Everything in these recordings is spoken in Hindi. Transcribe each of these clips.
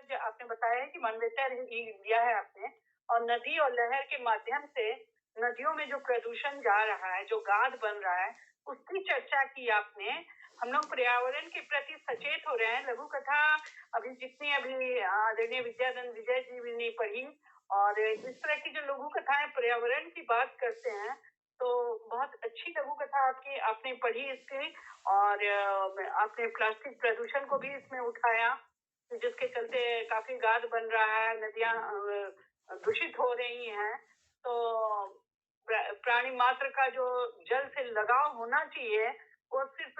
जो आपने बताया है कि मानवेतर दिया है आपने, और नदी और लहर के माध्यम से नदियों में जो प्रदूषण जा रहा है, जो गाद बन रहा है, उसकी चर्चा की आपने। हम लोग पर्यावरण के प्रति सचेत हो रहे हैं। लघु कथा अभी आदरणीय विद्यानंद विजय जी ने पढ़ी, और इस तरह की जो लघु कथाएं पर्यावरण की बात करते हैं, तो बहुत अच्छी लघु कथा आपने पढ़ी इसकी। और आपने प्लास्टिक प्रदूषण को भी इसमें उठाया, जिसके चलते काफी गाद बन रहा है, नदियां दूषित हो रही हैं। तो प्राणी मात्र का जो जल से लगाव होना चाहिए, वो सिर्फ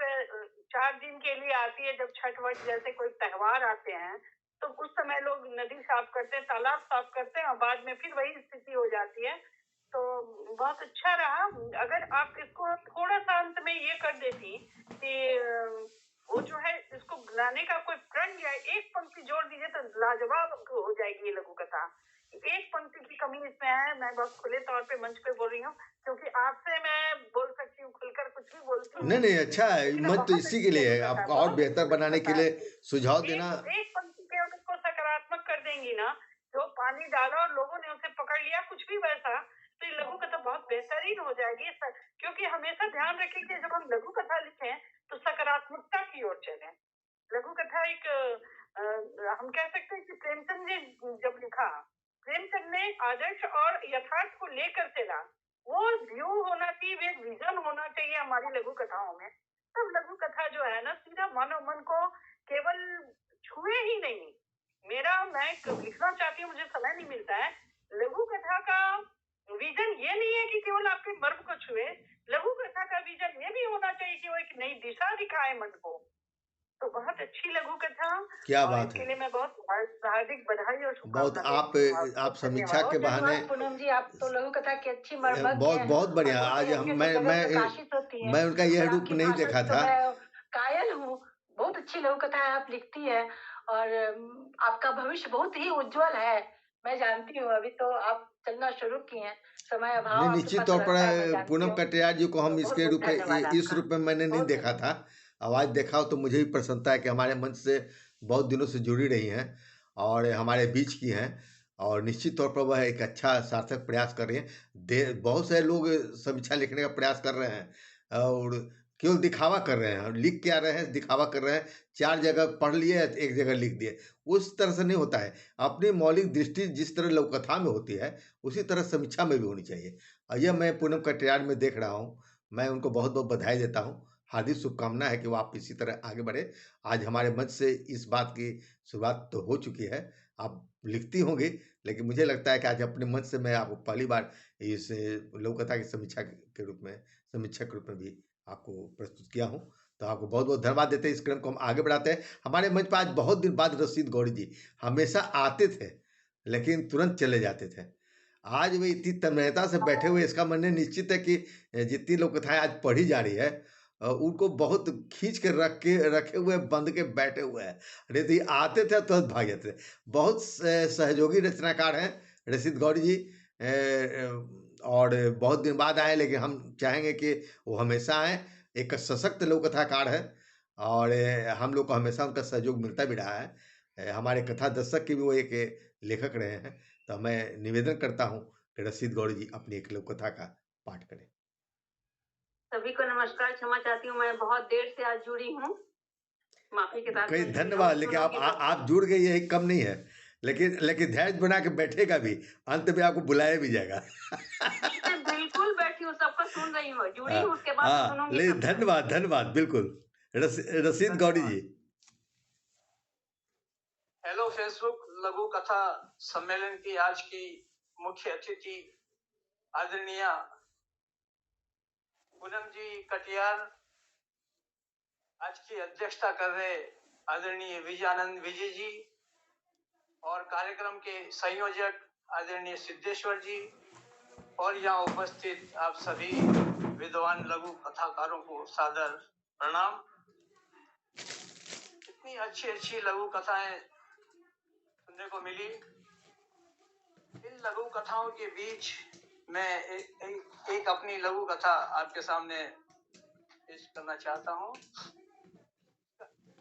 4 दिन के लिए आती है। जब छठ वठ जैसे कोई त्योहार आते हैं, तो उस समय लोग नदी साफ करते हैं, तालाब साफ करते हैं, और बाद में फिर वही स्थिति हो जाती है। तो बहुत अच्छा रहा अगर आप इसको थोड़ा सा अंत में ये कर देती कि वो जो है इसको बनाने का कोई प्रण या एक पंक्ति जोड़ दीजिए तो लाजवाब हो जाएगी ये लघु कथा। एक पंक्ति की कमी इसमें है। मैं बहुत खुले तौर पे मंच पे बोल रही हूँ, क्योंकि आपसे मैं बोल सकती हूँ, खुलकर कुछ भी बोलती हूँ। नहीं नहीं, अच्छा है, लेकिन मंच तो बहुत इसी अच्छी के लिए लघु है, कथा, आपको और बहुत बेहतर अच्छी लघु बनाने के कथा लिए आपकी। सुझाव देना। एक पंक्ति के अगर उसको सकारात्मक कर देंगी ना, जो पानी डाला और लोगों ने उसे पकड़ लिया, कुछ भी वैसा, तो ये लघु कथा बहुत बेहतरीन हो जाएगी। क्योंकि हमेशा ध्यान रखें कि जब हम लघु कथा लिखें तो सकारात्मकता की ओर चलें। लघु कथा एक हम कह सकते हैं कि प्रेमचंद ने जब लिखा, प्रेमचंद ने आदर्श और यथार्थ को लेकर चला। वो व्यू होना चाहिए, एक विजन होना चाहिए हमारी लघु कथाओं में। तब लघु कथा जो है ना, सीधा मानव मन को केवल छुए ही नहीं। मैं लिखना चाहती हूँ, मुझे समय नहीं मिलता है। लघु कथा का विजन ये नहीं है कि केवल आपके मर्म को छुए। लघु कथा का विजन ये भी होना चाहिए कि वो एक नई दिशा दिखाए मन को। तो बहुत अच्छी लघु कथा, क्या और बात इसके है। लिए मैं बहुत हार्दिक बधाई और बहुत शुभकामना देती हूँ आपको। आप समीक्षा धन्यवाद। के बहुत बहाने धन्यवाद पूनम जी, आप तो लघु कथा की अच्छी मर्मज्ञ बहुत हैं बहुत और बढ़िया। बहुत ही आज अच्छे से जगत प्रकाशित होती हैं। मैं उनका यह और रूप आपकी नहीं भाषा देखा की तो था। मैं कायल हूँ। बहुत अच्छी लघु कथा आप लिखती है, और आपका भविष्य बहुत ही उज्जवल है। मैं जानती हूँ, अभी तो आप चलना शुरू की हैं, समय अभाव नहीं, आपके निश्चित पास तौर पर रहता है, मैं जानती पूनम हूँ। कटियार जी को तो हम बहुत इसके बहुत रूप धन्यवाद इस आपका, रूप में मैंने नहीं बहुत देखा था। अब आज देखा हो तो मुझे भी प्रसन्नता है कि हमारे मंच से बहुत दिनों से जुड़ी रही हैं और हमारे बीच की हैं, और निश्चित तौर पर वह एक अच्छा सार्थक प्रयास कर रही हैं। बहुत से लोग समीक्षा लिखने का प्रयास कर रहे हैं और केवल दिखावा कर रहे हैं, लिख क्या रहे हैं, दिखावा कर रहे हैं। 4 जगह पढ़ लिए, एक जगह लिख दिए, उस तरह से नहीं होता है। अपनी मौलिक दृष्टि जिस तरह लघु कथा में होती है, उसी तरह समीक्षा में भी होनी चाहिए। और यह मैं पूनम कटियार में देख रहा हूँ। मैं उनको बहुत-बहुत बधाई देता हूँ। हार्दिक शुभकामना है कि वो आप इसी तरह आगे बढ़ें। आज हमारे मंच से इस बात की शुरुआत तो हो चुकी है। आप लिखती होंगी, लेकिन मुझे लगता है कि आज अपने मंच से मैं आपको पहली बार इस लघु कथा की समीक्षा के रूप में, समीक्षक के रूप में भी आपको प्रस्तुत किया हूँ। तो आपको बहुत-बहुत धन्यवाद देते हैं। इस क्रम को हम आगे बढ़ाते हैं। हमारे मंच पे आज बहुत दिन बाद रशीद गौरी जी हमेशा आते थे, लेकिन तुरंत चले जाते थे। आज वे इतनी तन्मयता से बैठे हुए, इसका माने निश्चित है कि जितनी लोक कथाएँ आज पढ़ी जा रही है उनको बहुत खींच के रखे हुए, बंध के बैठे हुए हैं। नहीं तो ये आते थे तुरंत भाग जाते थे। बहुत सहयोगी रचनाकार हैं रशीद गौरी जी, और बहुत दिन बाद आए, लेकिन हम चाहेंगे कि वो हमेशा आएँ। एक सशक्त लोक कथाकार हैं और हम लोग को हमेशा उनका सहयोग मिलता भी रहा है। हमारे कथा दर्शक के भी वो एक लेखक रहे हैं। तो मैं निवेदन करता हूँ कि रशीद गौरी जी अपनी एक लोक कथा का पाठ करें। सभी को नमस्कार, क्षमा चाहती हूँ, मैं बहुत देर से आज जुड़ी हूँ, माफी के साथ कई मैं जुड़ी धन्यवाद, हूँ लेकिन पूनम की तरफ आप से। जुड़ गए, यही कम नहीं है। लेकिन धैर्य बना के बैठेगा भी, अंत में आपको बुलाया भी जाएगा। मैं बिल्कुल बैठी हूँ, सबका सुन रही हूँ, जुड़ी हाँ, हूँ, उसके बाद तो हाँ, सुनूंगी लेकिन सबका। धन्यवाद, बिल्कुल। रशीद गौरी धन्यवाद। जी। हेलो फेसबुक लघु कथा सम्मेलन की आज की मुख्य अतिथि आदरणीय पूनम जी कटियार, आज की अध्यक्षता कर रहे आदरणीय विजयानंद विजय जी, और कार्यक्रम के संयोजक आदरणीय सिद्धेश्वर जी, और यहाँ उपस्थित आप सभी विद्वान लघु कथाकारों को सादर प्रणाम। इतनी अच्छी लघु कथाएं सुनने को मिली। इन लघु कथाओं के बीच मैं एक अपनी लघु कथा आपके सामने पेश करना चाहता हूँ।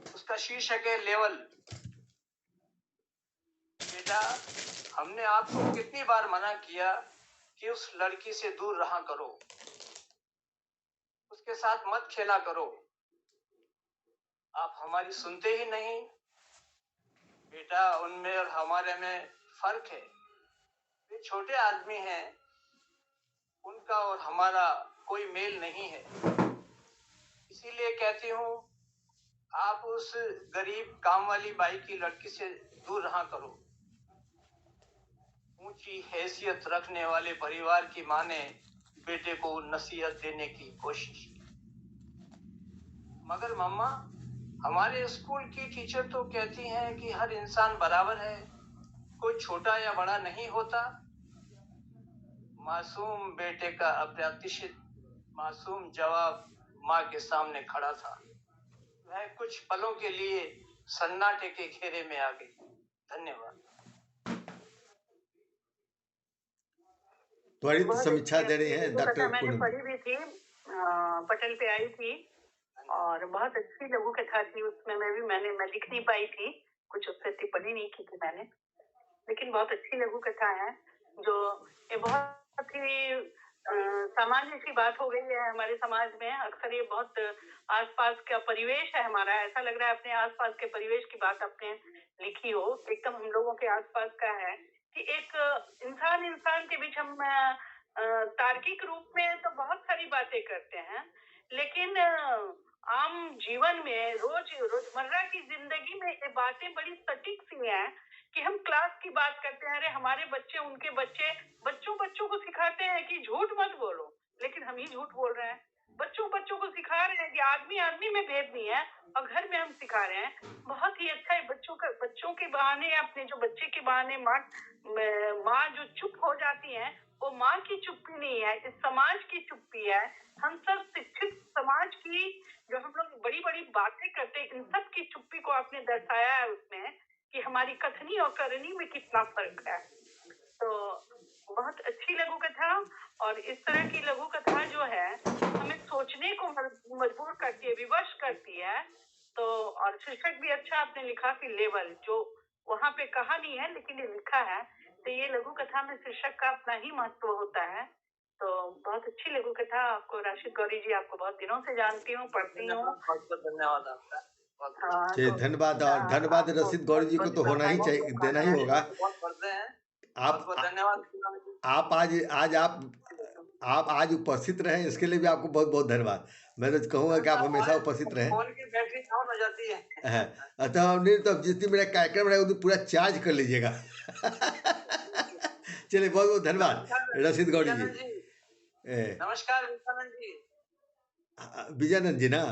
उसका शीर्षक है लेवल। बेटा, हमने आपको कितनी बार मना किया कि उस लड़की से दूर रहा करो, उसके साथ मत खेला करो। आप हमारी सुनते ही नहीं। बेटा, उनमें और हमारे में फर्क है। वे छोटे आदमी हैं, उनका और हमारा कोई मेल नहीं है। इसीलिए कहती हूँ, आप उस गरीब काम वाली बाई की लड़की से दूर रहा करो। ऊंची हैसियत रखने वाले परिवार की मां ने बेटे को नसीहत देने की कोशिश की। मगर मम्मा, हमारे स्कूल की टीचर तो कहती हैं कि हर इंसान बराबर है, कोई छोटा या बड़ा नहीं होता। मासूम बेटे का अप्रत्याशित मासूम जवाब माँ के सामने खड़ा था। वह कुछ पलों के लिए सन्नाटे के घेरे में आ गई। धन्यवाद। त्वरित बहुत समीक्षा अच्छी दे रही हैं लघु डॉक्टर कथा मैंने पूनम। पढ़ी भी थी, पटल पे आई थी और बहुत अच्छी लघु कथा थी। उसमें मैं लिख नहीं पाई थी, कुछ उससे टिप्पणी नहीं की थी मैंने, लेकिन बहुत अच्छी लघु कथा है। जो ये बहुत ही सामान्य सी बात हो गई है हमारे समाज में। अक्सर ये बहुत आसपास का परिवेश है हमारा, ऐसा लग रहा है अपने आसपास के परिवेश की बात आपने लिखी हो, एकदम हम लोगों के आसपास का है कि एक इंसान के बीच हम तार्किक रूप में तो बहुत सारी बातें करते हैं, लेकिन आम जीवन में रोजमर्रा की जिंदगी में ये बातें बड़ी सटीक सी हैं कि हम क्लास की बात करते हैं, अरे हमारे बच्चे उनके बच्चे, बच्चों को सिखाते हैं कि झूठ मत बोलो, लेकिन हम ही झूठ बोल रहे हैं। बच्चों को सिखा रहे हैं कि आदमी में भेद नहीं है, और घर में हम सिखा रहे हैं। बहुत ही अच्छा है। बच्चों के बहाने, अपने जो बच्चे के बहाने माँ जो चुप हो जाती है, वो माँ की चुप्पी नहीं है, इस समाज की चुप्पी है। हम सब शिक्षित समाज की जो हम लोग बड़ी बड़ी बातें करते हैं, इन सब की चुप्पी को आपने दर्शाया है उसमें कि हमारी कथनी और करनी में कितना फर्क है। तो बहुत अच्छी लघु कथा, और इस तरह की लघु कथा जो है हमें सोचने को मजबूर करती है, विवश करती है। तो और शीर्षक भी अच्छा आपने लिखा कि लेवल, जो वहां पे कहानी है लेकिन ये लिखा है, तो ये लघु कथा में शीर्षक का अपना ही महत्व होता है। तो बहुत अच्छी लघु कथा। आपको राशिद गौरी जी, आपको बहुत दिनों से जानती हूँ, पढ़ती हूँ। बहुत धन्यवाद आपका। हाँ, चलिए, धन्यवाद। और धन्यवाद रशीद गौरी जी को तो होना ही चाहिए, देना ही होगा। बहुत पढ़ते हैं। आप बहुत धन्यवाद। आप आज उपस्थित रहे, इसके लिए भी आपको बहुत बहुत धन्यवाद। मैं तो कहूँगा कि आप हमेशा उपस्थित रहें। फोन की बैटरी डाउन हो जाती है। अच्छा, नहीं तो जिस दिन मेरा कार्यक्रम रहेगा उस दिन पूरा चार्ज कर लीजिएगा। चलिए, बहुत बहुत धन्यवाद रशीद गौरी जी। नमस्कार विजयानंद जी। विजयानंद जी ना?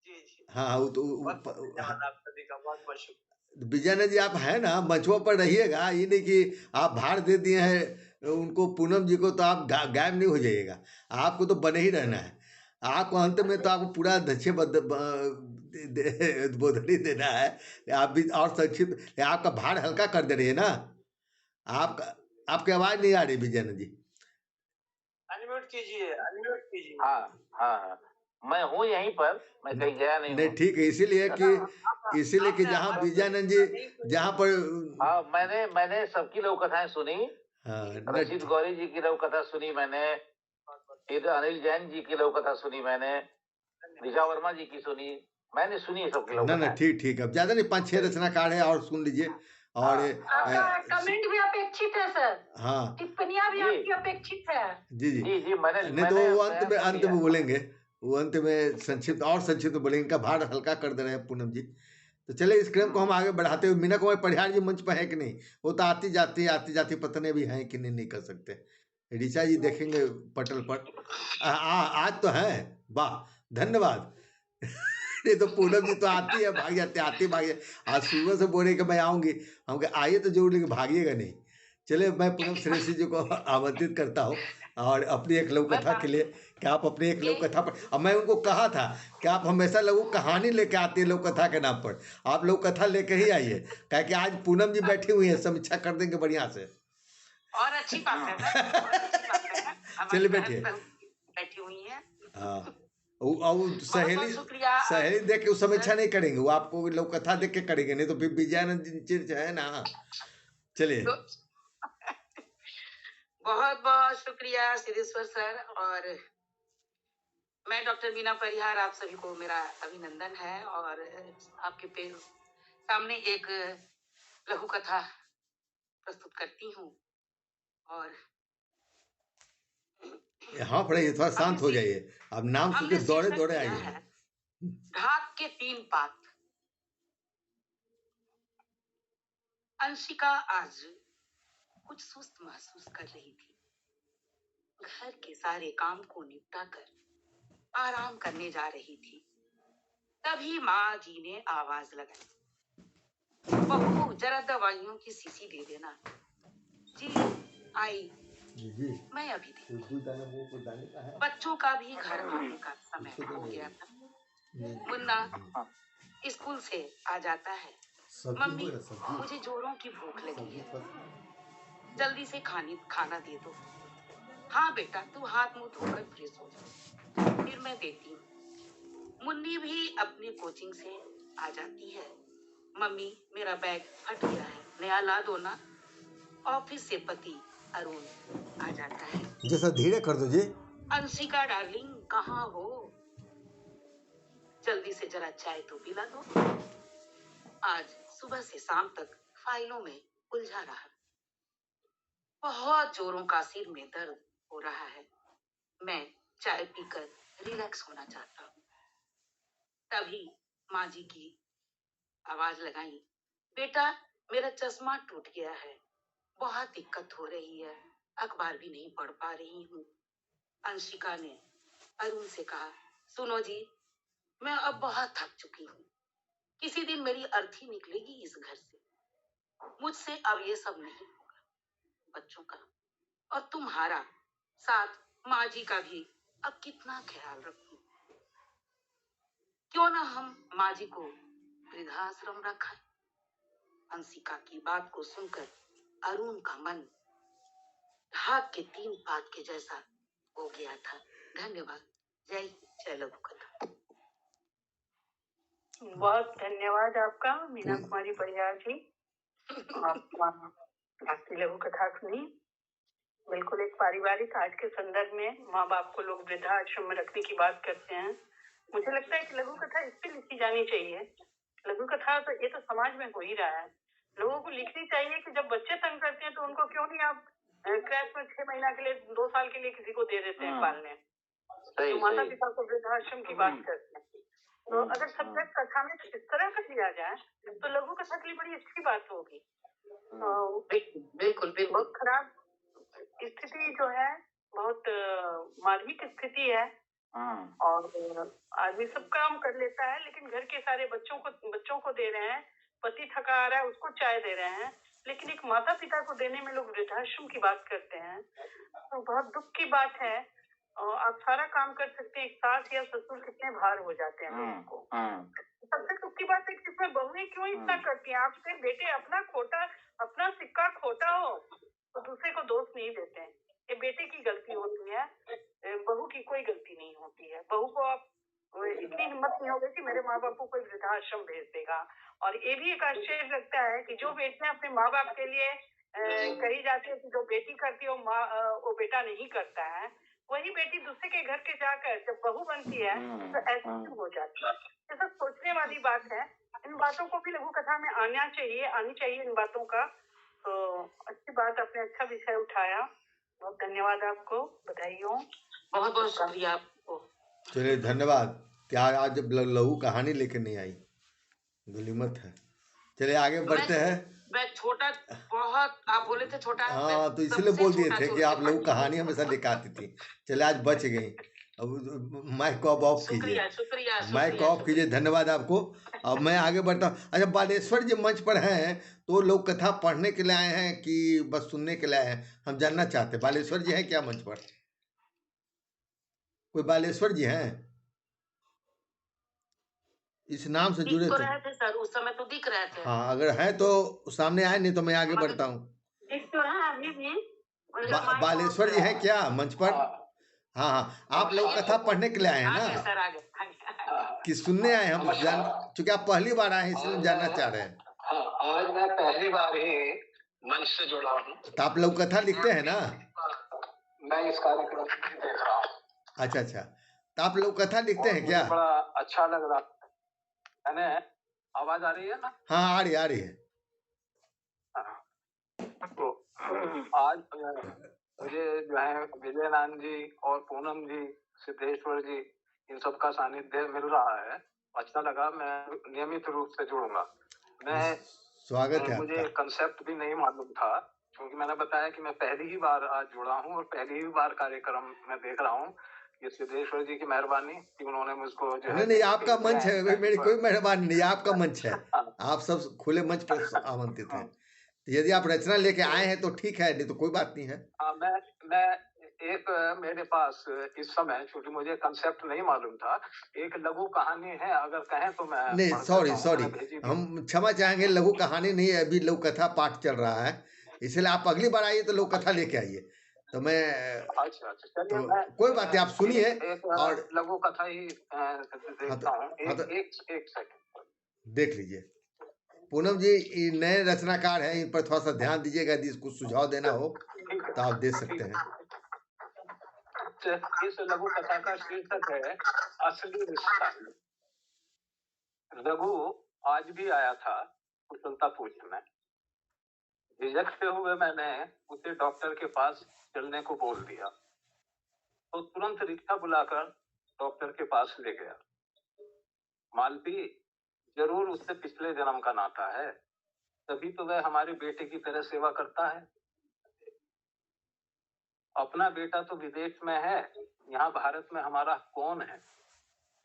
जी। हाँ, वो तो धन्यवाद आप सभी का, बहुत बहुत शुक्रिया। विजयानंद जी, आप हैं ना, मंचों पर रहिएगा। ये नहीं कि आप भार दे दिए हैं उनको, पूनम जी को, तो आप गायब नहीं हो जाइएगा। आपको तो बने ही रहना है। आपको अंत में तो आपको पूरा दक्षे बोधनी देना है। आप भी और संक्षिप्त, आपका भार हल्का कर दे रही है ना। आपकी आवाज नहीं आ रही विजयानंद जी। अनम्यूट कीजिए। हाँ, मैं हूँ यहीं पर, मैं कहीं गया नहीं हूँ। ठीक है, इसीलिए कि जहाँ विजयानंद जी, जहाँ पर हाँ, मैंने सबकी लोक कथाएं सुनी। हाँ, रशीद गौरी जी की लोक कथा सुनी मैंने, फिर अनिल जैन जी की लोक कथा सुनी मैंने, ऋचा वर्मा जी की सुनी, मैंने सुनी सबकी लोक ना, ठीक। अब ज्यादा नहीं, 5-6 रचनाकार है, और सुन लीजिए। और आपका कमेंट भी अपेक्षित है सर। हाँ, टिप्पणियां भी आपकी अपेक्षित है। जी, मैंने नहीं तो वो अंत में बोलेंगे, वो अंत में संक्षिप्त बोलेंगे। इनका भार हल्का कर दे रहे हैं पूनम जी। तो चले, इस क्रम को हम आगे बढ़ाते हुए, मीना कुमार परिहार जी मंच पर है कि नहीं? वो तो आती जाती पतने भी हैं कि नहीं कर सकते। ऋचा जी देखेंगे पटल पर। आज तो है, वाह, धन्यवाद। नहीं तो पूनम जी तो आती है, भाग जाते, आज सुबह से बोले कि मैं आऊँगी, हम कहे आइए तो जरूर, लेकिन भागिएगा नहीं। चले, मैं पूनम श्रेष्ठी जी को आमंत्रित करता हूँ और अपनी एक लघु कथा के लिए, कि आप अपनी एक लघु कथा पर, अब मैं उनको कहा था कि आप हमेशा लघु कहानी लेके आती है लघु कथा के नाम पर, आप लघु कथा लेकर ही आइए, क्योंकि आज पूनम जी बैठी हुई है, समीक्षा कर देंगे बढ़िया से। और अच्छी बात है। चलिए, बैठिए। बैठी हुई है। हाँ, सहेली देख के समीक्षा नहीं करेंगे, वो आपको लोक कथा देख के करेंगे, नहीं तो फिर विजयानंद जी है ना, चलिए। तो बहुत बहुत शुक्रिया सिद्धेश्वर सर। और मैं डॉक्टर बीना परिहार, आप सभी को मेरा अभिनंदन है। और आपके सामने एक लघु कथा प्रस्तुत करती हूँ। और यहाँ पर ये थोड़ा शांत हो जाइए, अब नाम सुन के दौड़े दौड़े आइए। आइए। ढाक के 3 पात। अंशिका आज कुछ सुस्त महसूस कर रही थी। घर के सारे काम को निपटा कर आराम करने जा रही थी। तभी माँ जी ने आवाज लगाई, बहू जरा दवाइयों की शीशी दे देना। जी आई, मैं अभी दे। बच्चों का भी घर आने का समय हो गया था। मुन्ना स्कूल से आ जाता है। मम्मी मुझे जोरों की भूख लगी है, जल्दी से खाना दे दो। हाँ बेटा, तू हाथ मुंह धोकर फ्रेश हो जा, फिर मैं देती हूँ। मुन्नी भी अपने कोचिंग से आ जाती है। मम्मी मेरा बैग फट गया है, नया ला दो ना। ऑफिस से पति अरुण आ जाता है। जैसा धीरे कर दो जी। अंशिका डार्लिंग कहाँ हो? जल्दी से जरा चाय तो पिला दो। आज सुबह से शाम तक फाइलों में उलझा रहा। बहुत जोरों का सिर में दर्द हो रहा है। मैं चाय पीकर रिलैक्स होना चाहता हूँ। तभी माँ जी की आवाज लगाई, बेटा मेरा चश्मा टूट गया है, बहुत दिक्कत हो रही है, अखबार भी नहीं पढ़ पा रही हूँ। अंशिका ने अरुण से कहा, सुनो जी, मैं अब बहुत थक चुकी हूँ, किसी दिन मेरी अर्थी निकलेगी इस घर से। मुझसे अब ये सब नहीं होगा। बच्चों का और तुम्हारा साथ माँ जी का भी अब कितना ख्याल रखूं। क्यों ना हम माँ जी को वृद्धाश्रम रखें। अंशिका की बात को सुनकर अरुण का मन ढाक के 3 पात के जैसा हो गया था। धन्यवाद। जय लघु कथा। बहुत धन्यवाद आपका मीना कुमारी परिहार जी। आपकी लघु कथा सुनी। बिल्कुल एक पारिवारिक आज के संदर्भ में माँ बाप को लोग वृद्धाश्रम में रखने की बात करते हैं। मुझे लगता है कि लघु कथा इस पे लिखी जानी चाहिए। लघु कथा तो ये तो समाज में हो ही रहा है। लोगों को लिखनी चाहिए कि जब बच्चे तंग करते हैं तो उनको क्यों नहीं आप क्रैश में 6 महीना के लिए 2 साल के लिए किसी को दे देते हैं पालने। तो माता पिता को वृद्धाश्रम की बात करते हैं। तो अगर सब्जेक्ट कथा में इस तरह का दिया जाए तो लघु कथा के लिए बड़ी अच्छी बात होगी। बिल्कुल बहुत खराब स्थिति जो है, बहुत मानवीय स्थिति है। और आदमी सब काम कर लेता है लेकिन घर के सारे बच्चों को दे रहे हैं। पति थका आ रहा है, उसको चाय दे रहे हैं, लेकिन एक माता पिता को देने में लोग वृद्धाश्रम की बात करते हैं। तो बहुत दुख की बात है। आप सारा काम कर सकते हैं, एक सास या ससुर कितने भार हो जाते हैं लोगों को। सबसे दुख की बात है कि इसमें बहुएं क्यों इतना करती हैं। आपके बेटे अपना सिक्का खोटा हो तो दूसरे को दोष नहीं देते हैं। ये बेटे की गलती होती है, बहू की कोई गलती नहीं होती है। बहू को आप इतनी हिम्मत नहीं होगी कि मेरे माँ बाप को कोई वृद्धाश्रम भेज देगा। और ये भी एक आश्चर्य लगता है कि जो बेटियां अपने माँ बाप के लिए कही जाती है कि जो बेटी करती है वो बेटा नहीं करता है, वही बेटी दूसरे के घर के जाकर जब बहू बनती है तो ऐसी क्यों हो जाती है। ये सब सोचने वाली बात है। इन बातों को भी लघु कथा में आनी चाहिए इन बातों का। तो अच्छी बात, आपने अच्छा विषय उठाया। बहुत धन्यवाद आपको, बधाई हो। बहुत बहुत शुक्रिया आपको। चलिए धन्यवाद। क्या आज लघु कहानी लेकर नहीं आई, गलीमत है। चलिए आगे बढ़ते हैं। मैं छोटा बहुत, आप बोले थे छोटा। हाँ तो इसलिए बोल दिए थे कि आप लघु कहानी हमेशा लेकर आती थी। चले आज बच गई। अब माइक को ऑफ कीजिए, माइक ऑफ कीजिए। धन्यवाद आपको। अब मैं आगे बढ़ता हूँ। अच्छा, बालेश्वर जी मंच पर हैं तो लोग कथा पढ़ने के लिए आए हैं कि बस सुनने के लिए आए हैं, हम जानना चाहते हैं। बालेश्वर जी हैं क्या मंच पर? कोई बालेश्वर जी हैं? इस नाम से जुड़े थे सर, उस समय तो दिख रहे थे। हाँ, अगर है तो सामने आए, नहीं तो मैं आगे बढ़ता हूँ। अभी भी बालेश्वर जी हैं क्या मंच पर? हाँ हाँ, आप लोग कथा पढ़ने के लिए आए हैं ना? सर आगे कि सुनने आए? हम चूंकि आप पहली बार आए हैं इसलिए जानना चाह रहे हैं। हाँ, आज मैं पहली बार ही मंच से जुड़ा हूँ। तो आप लोग कथा लिखते हैं ना? मैं इस कार्यक्रम को भी देख रहा हूँ। अच्छा अच्छा, तो आप लोग कथा लिखते और हैं मुझे क्या? बड़ा अच्छा लग रहा। मैंने आवाज आ रही है ना? हाँ, आ रही है। तो आज मुझे जो है विजयनाथ जी और पूनम जी, सिद्धेश्वर जी, इन सब का सानिध्य मिल रहा है। अच्छा लगा। मैं नियमित रूप से जुड़ूंगा। स्वागत है मुझे आपका। कंसेप्ट भी नहीं मालूम था, क्योंकि मैंने बताया कि मैं पहली ही बार आज जुड़ा हूँ और पहली ही बार कार्यक्रम में देख रहा हूँ। ये सिद्धेश्वर जी की मेहरबानी कि उन्होंने मुझको जो है नहीं, आपका मंच है, मेरी कोई मेहरबानी नहीं, आपका मंच है। हाँ। आप सब खुले मंच पर आमंत्रित हैं। तो यदि आप रचना लेके आए हैं तो ठीक है, नहीं तो कोई बात नहीं है। मैं एक मेरे पास इस समय, क्योंकि मुझे कंसेप्ट नहीं मालूम था, एक लघु कहानी है, अगर कहें तो मैं नहीं, पढ़ सकता हूँ। सॉरी, मैंने भेजी भी। हम क्षमा चाहेंगे, लघु कहानी नहीं है, अभी लघु कथा पाठ चल रहा है, इसलिए आप अगली बार आइए तो लघु कथा लेके आइए। तो मैं अच्छा चलिए, तो मैं कोई बात नहीं, आप सुनिए। एक और लघु कथा ही देखता हूँ। एक सेकंड देख लीजिए। पूनम जी ये नए रचनाकार हैं, इन पर थोड़ा सा ध्यान दीजिएगा, यदि कुछ सुझाव देना हो तो आप दे सकते हैं। इस लघु कथा का शीर्षक है असली रिश्ता। रघु आज भी आया था कुशलता पूछने। झिझकते हुए मैंने उसे डॉक्टर के पास चलने को बोल दिया, तो तुरंत रिक्शा बुलाकर डॉक्टर के पास ले गया। मालती, जरूर उससे पिछले जन्म का नाता है, तभी तो वह हमारे बेटे की तरह सेवा करता है। अपना बेटा तो विदेश में है, यहाँ भारत में हमारा कौन है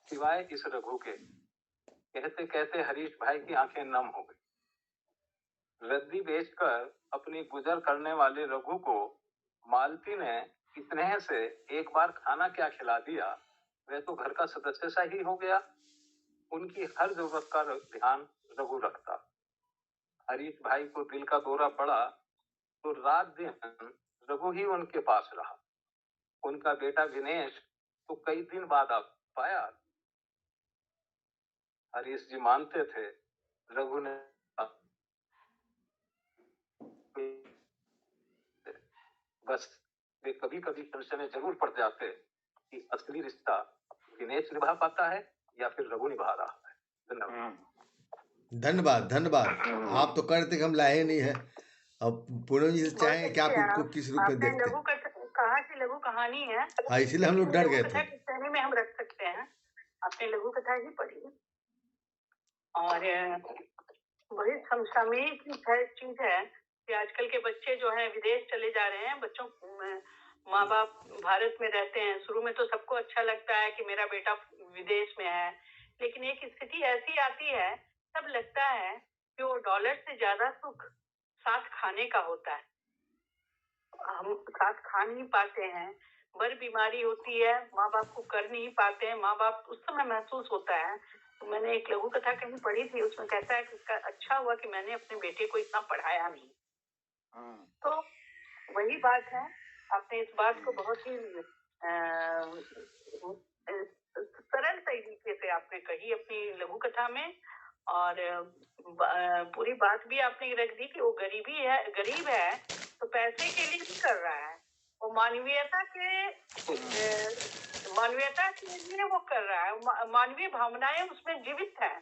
सिवाय इस रघु के। कहते कहते हरीश भाई की आंखें नम हो गई। रद्दी बेचकर अपनी गुजर करने वाले रघु को मालती ने स्नेह से एक बार खाना क्या खिला दिया, वह तो घर का सदस्य सा ही हो गया। उनकी हर जरूरत का ध्यान रघु रखता। हरीश भाई को दिल का दौरा पड़ा तो रात दिन रघु ही उनके पास रहा। उनका बेटा विनेश तो कई दिन बाद आ पाया। हरीश जी मानते थे रघु ने बस वे कभी कभी संशय में जरूर पड़ जाते कि असली रिश्ता विनेश निभा पाता है या फिर रघु निभा रहा है। धन्यवाद। धन्यवाद। आप तो कहते कि हम लाए नहीं है। अब पूनम जी से चाहेंगे कि आप इनको किस रूप में देखते हैं? कहा कि लघु कहानी है, हाँ, इसीलिए हम लोग डर गए थे। श्रेणी में हम रख सकते हैं। आपने लघु कथा ही पढ़ी और वही समसामयिक चीज है कि आजकल के बच्चे जो हैं विदेश चले जा रहे हैं। बच्चों माँ बाप भारत में रहते हैं। शुरू में तो सबको अच्छा लगता है कि मेरा बेटा विदेश में है, लेकिन एक स्थिति ऐसी आती है तब लगता है कि वो डॉलर से ज्यादा सुख साथ खाने का होता है। हम साथ खा नहीं पाते हैं, बर बीमारी होती है, माँ बाप को कर नहीं पाते हैं, माँ बाप उस समय महसूस होता है। तो मैंने एक लघु कथा कहीं पढ़ी थी, उसमें कहता है कि अच्छा हुआ कि मैंने अपने बेटे को इतना पढ़ाया नहीं। तो वही बात है, आपने इस बात को बहुत ही सरल तरीके से आपने कही अपनी लघु कथा में, और पूरी बात भी आपने रख दी कि वो गरीब है तो पैसे के लिए नहीं कर रहा है, वो मानवीयता के लिए वो कर रहा है। मानवीय भावनाएं उसमें जीवित है।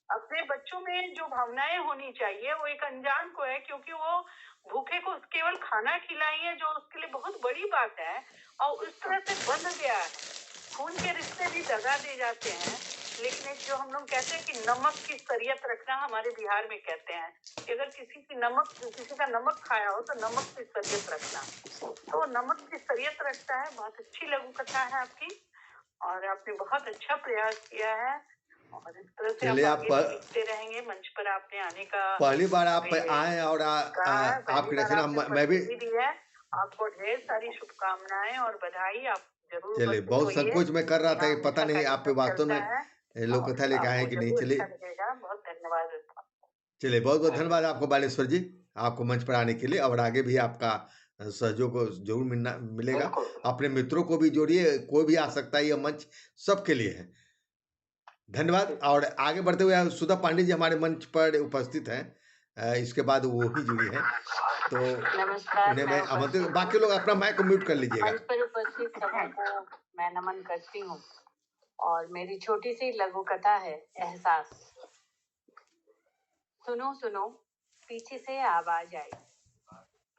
अपने बच्चों में जो भावनाएं होनी चाहिए वो एक अनजान को है, क्योंकि वो भूखे को केवल खाना खिलाइए जो उसके लिए बहुत बड़ी बात है, और उस तरह से बंध गया है। खून के रिश्ते भी दगा दे जाते हैं, लेकिन एक जो हम लोग कहते हैं कि नमक की शरीयत रखना, हमारे बिहार में कहते हैं कि अगर किसी का नमक खाया हो तो नमक की शरीयत रखना, तो नमक की शरीयत रखता है। बहुत अच्छी लघु कथा है आपकी, और आपने बहुत अच्छा प्रयास किया है, और इस तरह से आप आगे लिखते रहेंगे। मंच पर आपने आने का पहली बार आप आए और आपकी रचना मैं भी दी है। आपको ढेर सारी शुभकामनाएं और बधाई। आप जरूर चलिए, बहुत संकोच में कर रहा था कि पता नहीं आप पे वास्तव में लोक कथा लेके आए कि नहीं। चलिए, बहुत धन्यवाद। चलिए, बहुत बहुत धन्यवाद आपको बालेश्वर जी, आपको मंच पर आने के लिए, और आगे भी आपका सहयोग जरूर मिलेगा। अपने मित्रों को भी जोड़िए, कोई भी आ सकता है, यह मंच सबके लिए है। धन्यवाद। और आगे बढ़ते हुए सुधा पांडे जी हमारे मंच पर उपस्थित हैं, इसके बाद वो ही जुड़ी हैं, तो नमस्कार, उन्हें मैं मैं आमंत्रित, उपस्थित बाकी लोग अपना माइक को म्यूट कर लीजिएगा। मंच पर उपस्थित सभी को मैं नमन करती हूँ और मेरी छोटी सी लघु कथा है एहसास। सुनो सुनो, पीछे से आवाज आई।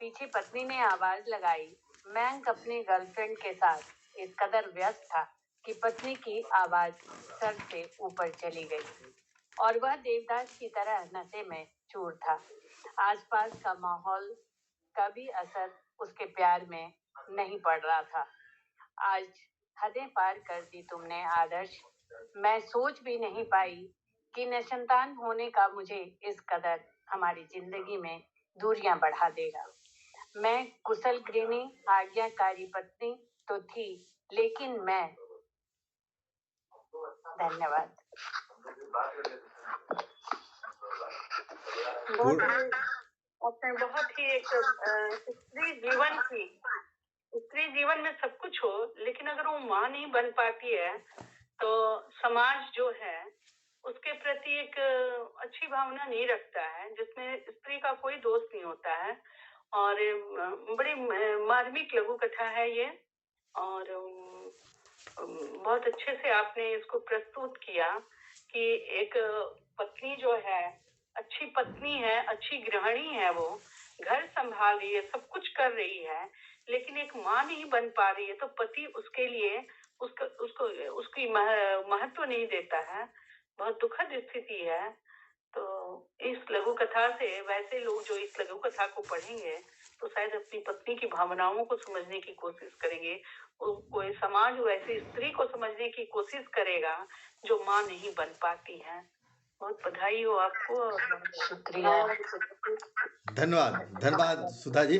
पीछे पत्नी ने आवाज लगाई। मैंक अपनी गर्लफ्रेंड के साथ इस कदर व्यस्त था कि पत्नी की आवाज सर से ऊपर चली गई और वह देवदास की तरह नशे में चूर था। आसपास का माहौल का भी असर उसके प्यार में नहीं पड़ रहा था। आज हदें पार कर दी तुमने आदर्श। मैं सोच भी नहीं पाई कि निसंतान होने का मुझे इस कदर हमारी जिंदगी में दूरियां बढ़ा देगा। मैं कुशल गृहिणी, आज्ञाकारी पत्नी तो थी, लेकिन मैं धन्यवाद। आपने बहुत ही एक स्त्री जीवन में सब कुछ हो, लेकिन अगर वो माँ नहीं बन पाती है तो समाज जो है उसके प्रति एक अच्छी भावना नहीं रखता है, जिसमें स्त्री का कोई दोष नहीं होता है। और बड़ी मार्मिक लघु कथा है ये, और बहुत अच्छे से आपने इसको प्रस्तुत किया कि एक पत्नी जो है अच्छी पत्नी है, अच्छी गृहिणी है, वो घर संभाल रही है, सब कुछ कर रही है, लेकिन एक माँ नहीं बन पा रही है, तो पति उसके लिए उसकी महत्व नहीं देता है। बहुत दुखद स्थिति है। तो इस लघु कथा से वैसे लोग जो इस लघु कथा को पढ़ेंगे तो शायद अपनी पत्नी की भावनाओं को समझने की कोशिश करेंगे। कोई समाज वैसे स्त्री को समझने की कोशिश करेगा जो माँ नहीं बन पाती है। बहुत बधाई हो आपको। शुक्रिया। धन्यवाद, धन्यवाद सुधा जी।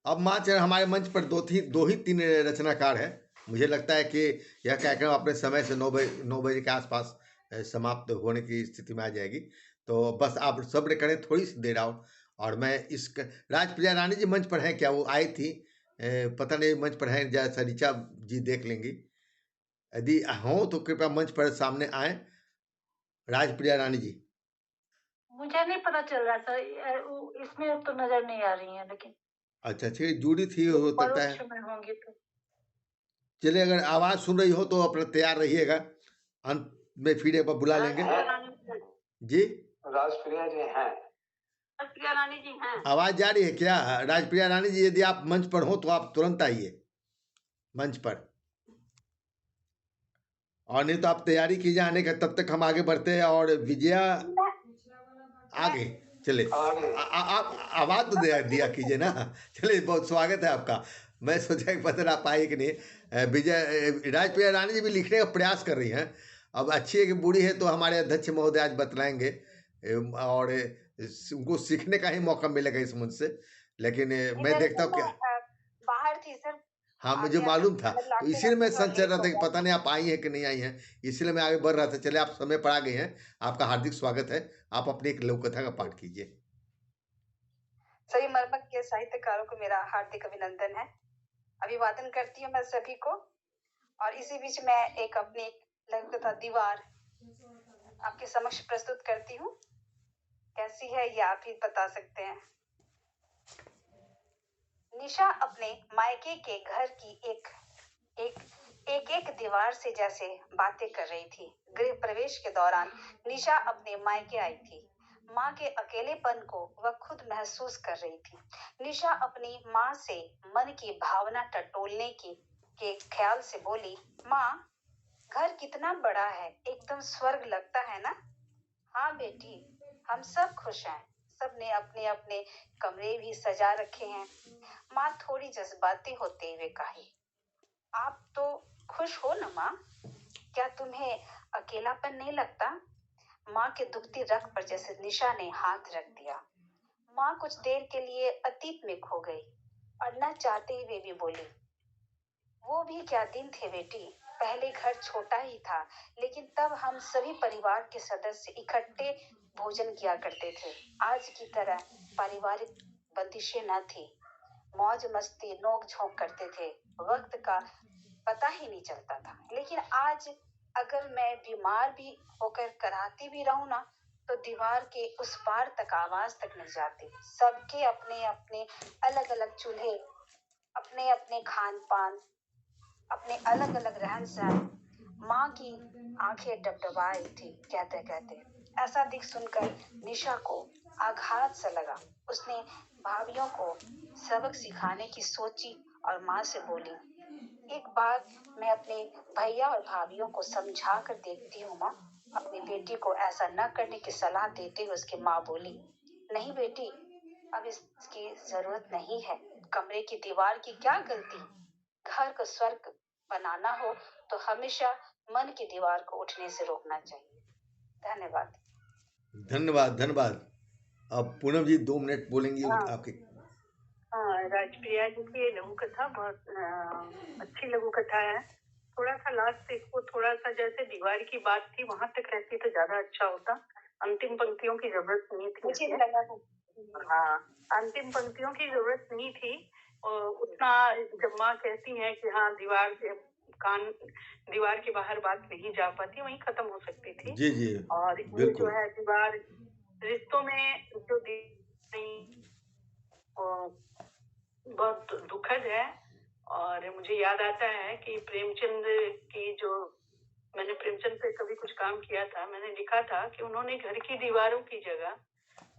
अब माँ चरण हमारे मंच पर दो ही तीन रचनाकार हैं। मुझे लगता है कि यह कार्यक्रम अपने समय से 9 बजे के आसपास समाप्त होने की स्थिति में आ जाएगी। तो बस आप सब्र करें थोड़ी सी देर और मैं इस राजप्रिया रानी जी मंच पर हैं क्या? वो आई थी, पता नहीं मंच पर हैं, जैसा ऋचा जी देख लेंगी। यदि हो तो कृपया मंच पर सामने आए। राजप्रिया रानी जी, मुझे नहीं पता चल रहा था, इसमें तो नजर नहीं आ रही है, लेकिन अच्छा ठीक जुड़ी थी, हो सकता है। परोक्ष में होंगी तो चलिए, अगर आवाज सुन रही हो तो अपना तैयार रहिएगा, अंत में फिर एक बार बुला लेंगे जी। राजप्रिया जी हैं। राजप्रिया रानी जी हैं। आवाज जा रही है क्या राजप्रिया रानी जी? यदि आप मंच पर हो तो आप तुरंत आइए मंच पर, और नहीं तो आप तैयारी कीजिए आने का, तब तक हम आगे बढ़ते हैं। और विजया आगे चले, आप आवाज तो दिया कीजिए ना। चलिए, बहुत स्वागत है आपका। मैं सोचा कि पता आप आए कि नहीं। विजय राजप्रिया रानी जी भी लिखने का प्रयास कर रही हैं। अब अच्छी है कि बूढ़ी है, तो हमारे अध्यक्ष महोदय आज बतलाएंगे, और उनको सीखने का ही मौका मिलेगा इस मंच से। लेकिन मैं देखता हूँ क्या, बाहर थी सर। हाँ मुझे मालूम था, तो इसीलिए मैं संग चल रहा था कि पता नहीं आप आई हैं कि नहीं आई हैं, इसलिए मैं आगे बढ़ रहा था। चले, आप समय पर आ गए हैं, आपका हार्दिक स्वागत है। आप अपनी एक लघु कथा का पाठ कीजिए। सभी मर्मज्ञ के साहित्यकारों को मेरा हार्दिक अभिनंदन है। अभिवादन करती हूँ मैं सभी को। और इसी बीच मैं एक अपनी लघु कथा दीवार आपके समक्ष प्रस्तुत करती हूँ। कैसी है ये आप ही बता सकते हैं। निशा अपने मायके के घर की एक दीवार से जैसे बातें कर रही थी। गृह प्रवेश के दौरान निशा अपने मायके आई थी। माँ के अकेलेपन को वह खुद महसूस कर रही थी। निशा अपनी माँ से मन की भावना टटोलने के ख्याल से बोली, माँ, घर कितना बड़ा है, एकदम स्वर्ग लगता है ना? हाँ बेटी, हम सब खुश हैं। सबने अपने अपने कमरे भी सजा रखे हैं। माँ थोड़ी जज्बाती होते हुए कही, आप तो खुश हो ना माँ? क्या तुम्हें अकेलापन नहीं लगता? माँ के दुखती रग पर जैसे निशा ने हाथ रख दिया। माँ कुछ देर के लिए अतीत में खो गई और न चाहते हुए भी बोली, वो भी क्या दिन थे बेटी। पहले घर छोटा ही था, लेकिन तब हम सभी परिवार के सदस्य इकट्ठे भोजन किया करते थे। आज की तरह पारिवारिक बंदिशें न थी। मौज मस्ती नोक झोंक करते थे। वक्त का पता ही नहीं चलता था। लेकिन आज अगर मैं बीमार भी होकर कराहती भी रहूं ना, तो दीवार के उस पार तक आवाज तक नहीं जाती। सबके अपने अपने अलग अलग चूल्हे, अपने अपने खान पान, अपने अलग अलग रहन सहन। माँ की आंखें डबडबाई थी कहते कहते। ऐसा दिख सुनकर निशा को आघात सा लगा। उसने भाभियों को सबक सिखाने की सोची और माँ से बोली, एक बार मैं अपने भैया और भाभियों को समझा कर देखती हूँ माँ। अपनी बेटी को ऐसा न करने की सलाह देते हुए उसकी माँ बोली, नहीं बेटी, अब इसकी जरूरत नहीं है। कमरे की दीवार की क्या गलती? घर को स्वर्ग बनाना हो तो हमेशा मन की दीवार को उठने से रोकना चाहिए। धन्यवाद। धन्यवाद धन्यवाद। अब पूनम जी 2 मिनट बोलेंगी हाँ। आपके। हाँ, राजप्रिया जी की ये लघु कथा बहुत अच्छी लघु कथा है। थोड़ा सा लास्ट इसको थोड़ा सा जैसे दीवार की बात थी वहां तक रहती तो ज्यादा अच्छा होता। अंतिम पंक्तियों की जरूरत नहीं थी मुझे भी इसमें। लगा हाँ, अंतिम पंक्तियों की जरूरत नहीं थी। और उतना जब माँ कहती है कि हाँ दीवार के बाहर बात नहीं जा पाती, वहीं खत्म हो सकती थी। जी जी और ये बिल्कुल। जो है दीवार रिश्तों में जो बहुत दुखद है। और मुझे याद आता है कि प्रेमचंद की जो मैंने प्रेमचंद पे कभी कुछ काम किया था, मैंने लिखा था कि उन्होंने घर की दीवारों की जगह,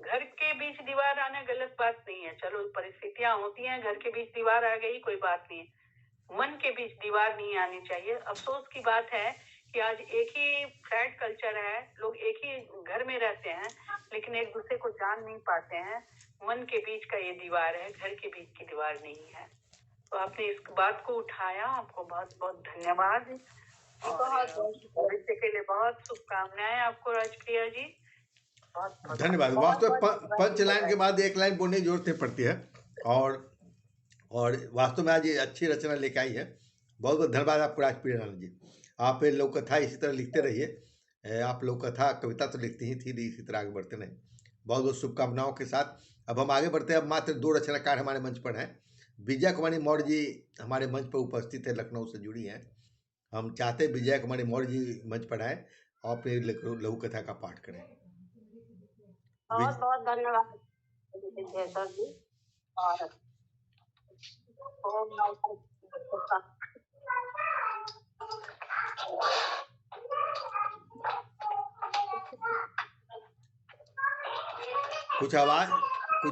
घर के बीच दीवार आना गलत बात नहीं है, चलो परिस्थितियां होती हैं, घर के बीच दीवार आ गई कोई बात नहीं है, मन के बीच दीवार नहीं आनी चाहिए। अफसोस की बात है कि आज एक ही फ्लैट कल्चर है, लोग एक ही घर में रहते हैं लेकिन एक दूसरे को जान नहीं पाते हैं। मन के बीच का ये दीवार है, घर के बीच की दीवार नहीं है। तो आपने इस बात को उठाया, आपको बहुत बहुत धन्यवाद। और भविष्य के लिए बहुत शुभकामनाएं आपको राजप्रिया जी। बहुत धन्यवाद। वास्तव में पंच लाइन के बाद एक लाइन बोलने की जरूरत नहीं पड़ती है। और वास्तव में आज ये अच्छी रचना लेके आई है। बहुत बहुत धन्यवाद आपको राजप्रिया राणा जी। आप ये लोक कथा इसी तरह लिखते रहिए। आप लोक कथा कविता तो लिखती ही थी, इसी तरह आगे बढ़ते रहें। बहुत बहुत शुभकामनाओं के साथ अब हम आगे बढ़ते हैं। अब मात्र 2 रचनाकार हमारे मंच पर हैं। विजया कुमारी मौर्य जी हमारे मंच पर उपस्थित है, लखनऊ से जुड़ी हैं। हम चाहते हैं विजया कुमारी मौर्य जी मंच पर आए और अपनी लघु कथा का पाठ करें। बहुत बहुत धन्यवाद सर जी। और कुछ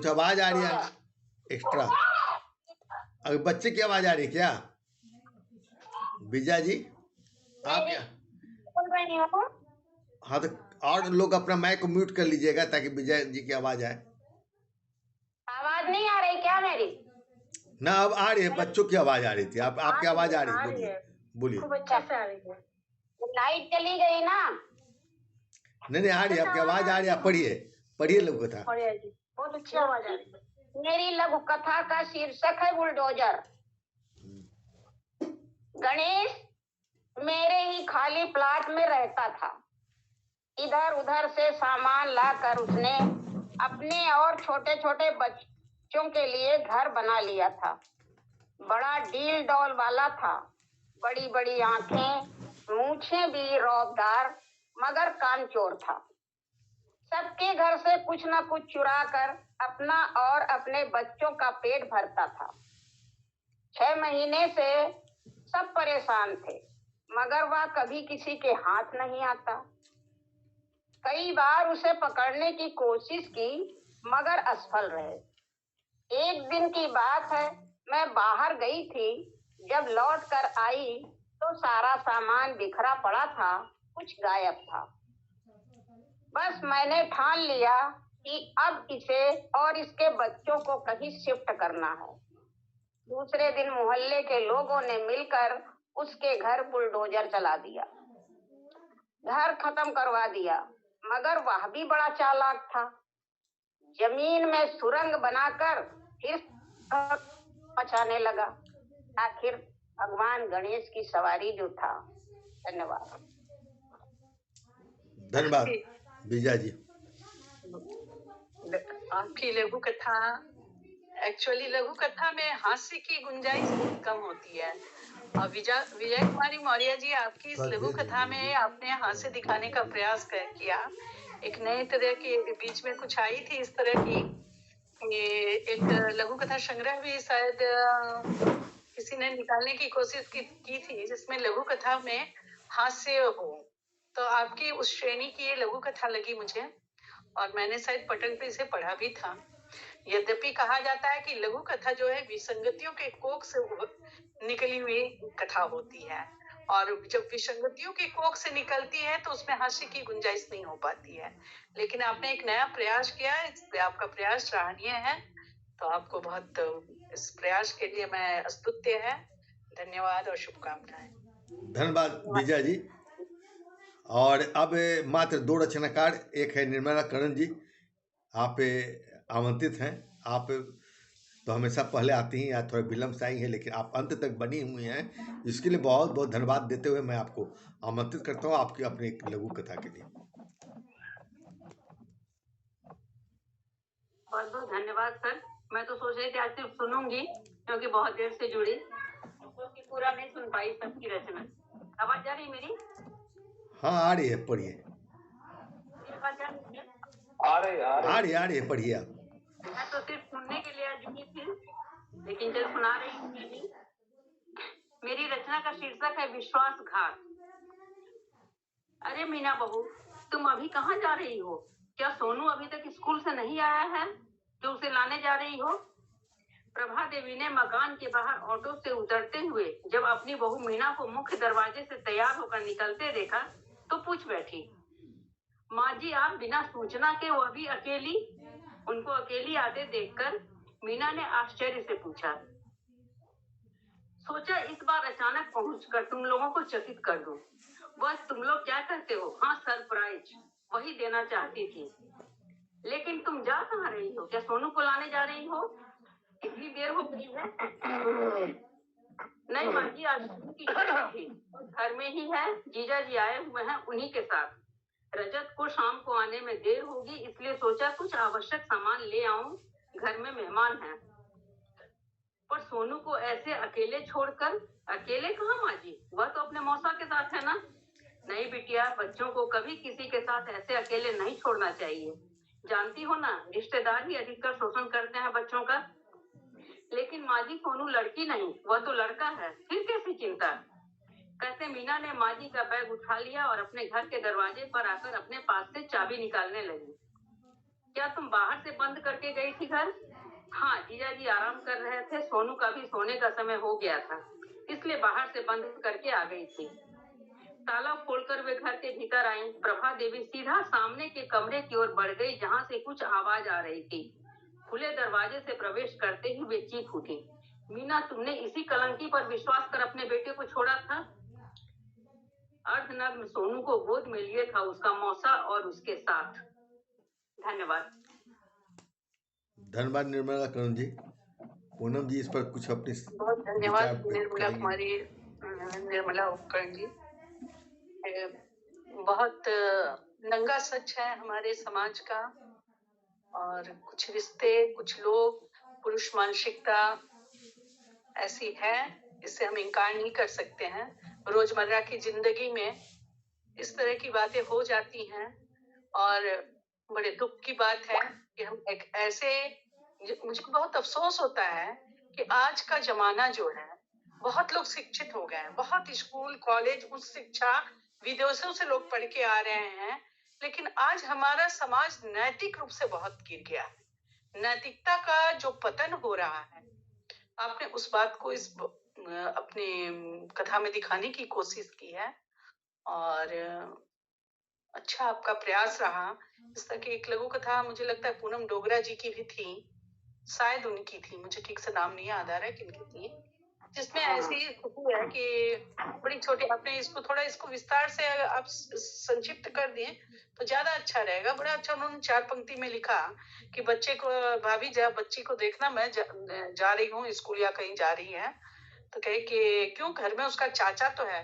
आवाज आ रही है एक्स्ट्रा। अगर बच्चे की आवाज आ रही है क्या विजया जी? आप क्या बोल रही हूँ? हाँ, तो और लोग अपना माइक को म्यूट कर लीजिएगा ताकि विजय जी की आवाज आए। आवाज नहीं आ रही क्या मेरी? ना अब आ रही है, बच्चों की आवाज आ रही थी। आपकी आवाज आ रही है, बोलिए बोलिए। खूब अच्छा से आ रही है। लाइट चली गई ना। नहीं आ रही है, आपकी आवाज आ रही है। पढ़िए लघु कथा। बहुत अच्छी आवाज आ रही है। मेरी लघु कथा का शीर्षक है बुलडोजर। गणेश मेरे ही खाली प्लाट में रहता था। इधर उधर से सामान लाकर उसने अपने और छोटे छोटे बच्चों के लिए घर बना लिया था। बड़ा डील डॉल वाला था, बड़ी बड़ी आंखें, मूछें भी रौबदार, मगर कानचोर था। सबके घर से कुछ न कुछ चुरा कर अपना और अपने बच्चों का पेट भरता था। 6 महीने से सब परेशान थे, मगर वह कभी किसी के हाथ नहीं आता। कई बार उसे पकड़ने की कोशिश की, मगर असफल रहे। एक दिन की बात है, मैं बाहर गई थी। जब लौट कर आई तो सारा सामान बिखरा पड़ा था, कुछ गायब था। बस मैंने ठान लिया कि अब इसे और इसके बच्चों को कहीं शिफ्ट करना है। दूसरे दिन मोहल्ले के लोगों ने मिलकर उसके घर बुलडोजर चला दिया। घर खत्म करवा दिया, मगर वह भी बड़ा चालाक था। जमीन में सुरंग बनाकर फिर पचाने लगा। आखिर भगवान गणेश की सवारी जो था। धन्यवाद। धन्यवाद विजया जी। आपकी लघु कथा, एक्चुअली लघु कथा में हास्य की गुंजाइश बहुत कम होती है। और विजय कुमारी मौर्य जी, आपकी इस लघु कथा में आपने हास्य दिखाने का प्रयास किया। एक नए तरह की बीच में कुछ आई थी इस तरह की, ये एक लघु कथा संग्रह भी शायद किसी ने निकालने की कोशिश की थी, जिसमें लघु कथा में हास्य हो। तो आपकी उस श्रेणी की ये लघु कथा लगी मुझे, और मैंने शायद पटल पे इसे पढ़ा भी था। यद्यपि कहा जाता है कि लघु कथा जो है विसंगतियों के कोख से निकली हुई कथा होती है, और जब विसंगतियों के कोख से निकलती है तो उसमें हास्य की गुंजाइश नहीं हो पाती है। लेकिन आपने एक नया प्रयास किया है, इस पे आपका प्रयास सराहनीय है, तो आपको बहुत इस प्रयास के लिए मैं स्तुत्य है। धन्यवाद और शुभकामनाएं। धन्यवाद विजय जी। और अब मात्र 2 रचनाकार, एक है निर्मला करण जी, आप आमंत्रित हैं। आप तो हमेशा पहले आती हैं, या थोड़ा विलम्ब से आई हैं, लेकिन आप अंत तक बनी हुई हैं, इसके लिए बहुत बहुत धन्यवाद देते हुए मैं आपको आमंत्रित करता हूँ आपकी अपनी एक लघु कथा के लिए। बहुत बहुत धन्यवाद सर। मैं तो सोच रही थी आज सिर्फ सुनूंगी, क्योंकि बहुत देर से जुड़ी, क्योंकि पूरा नहीं सुन पाई सबकी रचना। आवाज जा रही मेरी? हाँ आ रही है, पढ़िए। आवाज जा रही है? आ रही है, पढ़िए आप। मैं तो सिर्फ सुनने के लिए आज जुड़ी थी, लेकिन जब सुना रही हूँ मैं भी। मेरी रचना का शीर्षक है विश्वासघात। अरे मीना बहू, तुम अभी कहाँ जा रही हो? क्या सोनू अभी तक स्कूल से नहीं आया है जो उसे लाने जा रही हो? प्रभा देवी ने मकान के बाहर ऑटो से उतरते हुए जब अपनी बहू मीना को मुख्य दरवाजे से तैयार होकर निकलते देखा तो पूछ बैठी, माँ जी आप बिना सूचना के वह भी अकेली? उनको अकेली आते देखकर मीना ने आश्चर्य से पूछा। सोचा इस बार अचानक पहुंचकर तुम लोगों को चकित कर दूं। बस तुम लोग क्या कहते हो? हाँ, सरप्राइज वही देना चाहती थी। लेकिन तुम जा कहाँ रही हो? क्या सोनू को लाने जा रही हो? इतनी देर हो गई है। नहीं माँ जी, आज की छुट्टी थी, घर में ही है। जीजा जी आए हुए हैं, उन्हीं के साथ। रजत को शाम को आने में देर होगी, इसलिए सोचा कुछ आवश्यक सामान ले आऊं, घर में मेहमान हैं। पर सोनू को ऐसे अकेले छोड़कर? अकेले कहाँ माँ जी, वह तो अपने मौसा के साथ है ना। नहीं बिटिया, बच्चों को कभी किसी के साथ ऐसे अकेले नहीं छोड़ना चाहिए। जानती हो ना, रिश्तेदार ही अधिकतर शोषण करते हैं बच्चों का। लेकिन माँ जी, सोनू लड़की नहीं, वह तो लड़का है, फिर कैसी चिंता? कहते मीना ने माँ जी का बैग उठा लिया और अपने घर के दरवाजे पर आकर अपने पास से चाबी निकालने लगी। क्या तुम बाहर से बंद करके गई थी घर? हाँ, जीजा जी आराम कर रहे थे, सोनू का भी सोने का समय हो गया था, इसलिए बाहर से बंद करके आ गई थी। ताला खोलकर वे घर के भीतर आई। प्रभा देवी सीधा सामने के कमरे की ओर बढ़ गई, जहाँ से कुछ आवाज आ रही थी। खुले दरवाजे से प्रवेश करते ही वे चीख उठी, मीना, तुमने इसी कलंकी पर विश्वास कर अपने बेटे को छोड़ा था? अर्धनग्न सोनू को गोद में लिए था उसका मौसा और उसके साथ। धन्यवाद। धन्यवाद निर्मला करण जी। पूनम जी इस पर कुछ अपने बहुत धन्यवाद विचार व्यक्त निर्मला करेंगे? कुमारी, निर्मला उपकरण जी। बहुत नंगा सच है हमारे समाज का, और कुछ रिश्ते, कुछ लोग, पुरुष मानसिकता ऐसी है, इससे हम इनकार नहीं कर सकते हैं। रोजमर्रा की जिंदगी में इस तरह की बातें हो जाती हैं, और बड़े दुख की बात है कि हम एक ऐसे, मुझे बहुत अफसोस होता है कि आज का जमाना जो है, बहुत लोग शिक्षित हो गए हैं, बहुत स्कूल कॉलेज उच्च शिक्षा विदेशों से लोग पढ़ के आ रहे हैं, लेकिन आज हमारा समाज नैतिक रूप से बहुत गिर गया है। नैतिकता का जो पतन हो रहा है, आपने उस बात को इस अपनी कथा में दिखाने की कोशिश की है, और अच्छा आपका प्रयास रहा। इस तरह की एक लघु कथा मुझे लगता है पूनम डोगरा जी की भी थी, शायद उनकी थी, मुझे ठीक से नाम नहीं याद आ रहा है किनकी थी, जिसमें ऐसी स्थिति है कि बड़ी छोटी, आपने इसको थोड़ा इसको विस्तार से आप संक्षिप्त कर दिए तो ज्यादा अच्छा रहेगा। बड़ा अच्छा उन्होंने 4 पंक्ति में लिखा कि बच्चे को, भाभी जा बच्ची को देखना, मैं जा रही हूँ स्कूल या कहीं जा रही है, तो कहे कि क्यों, घर में उसका चाचा तो है।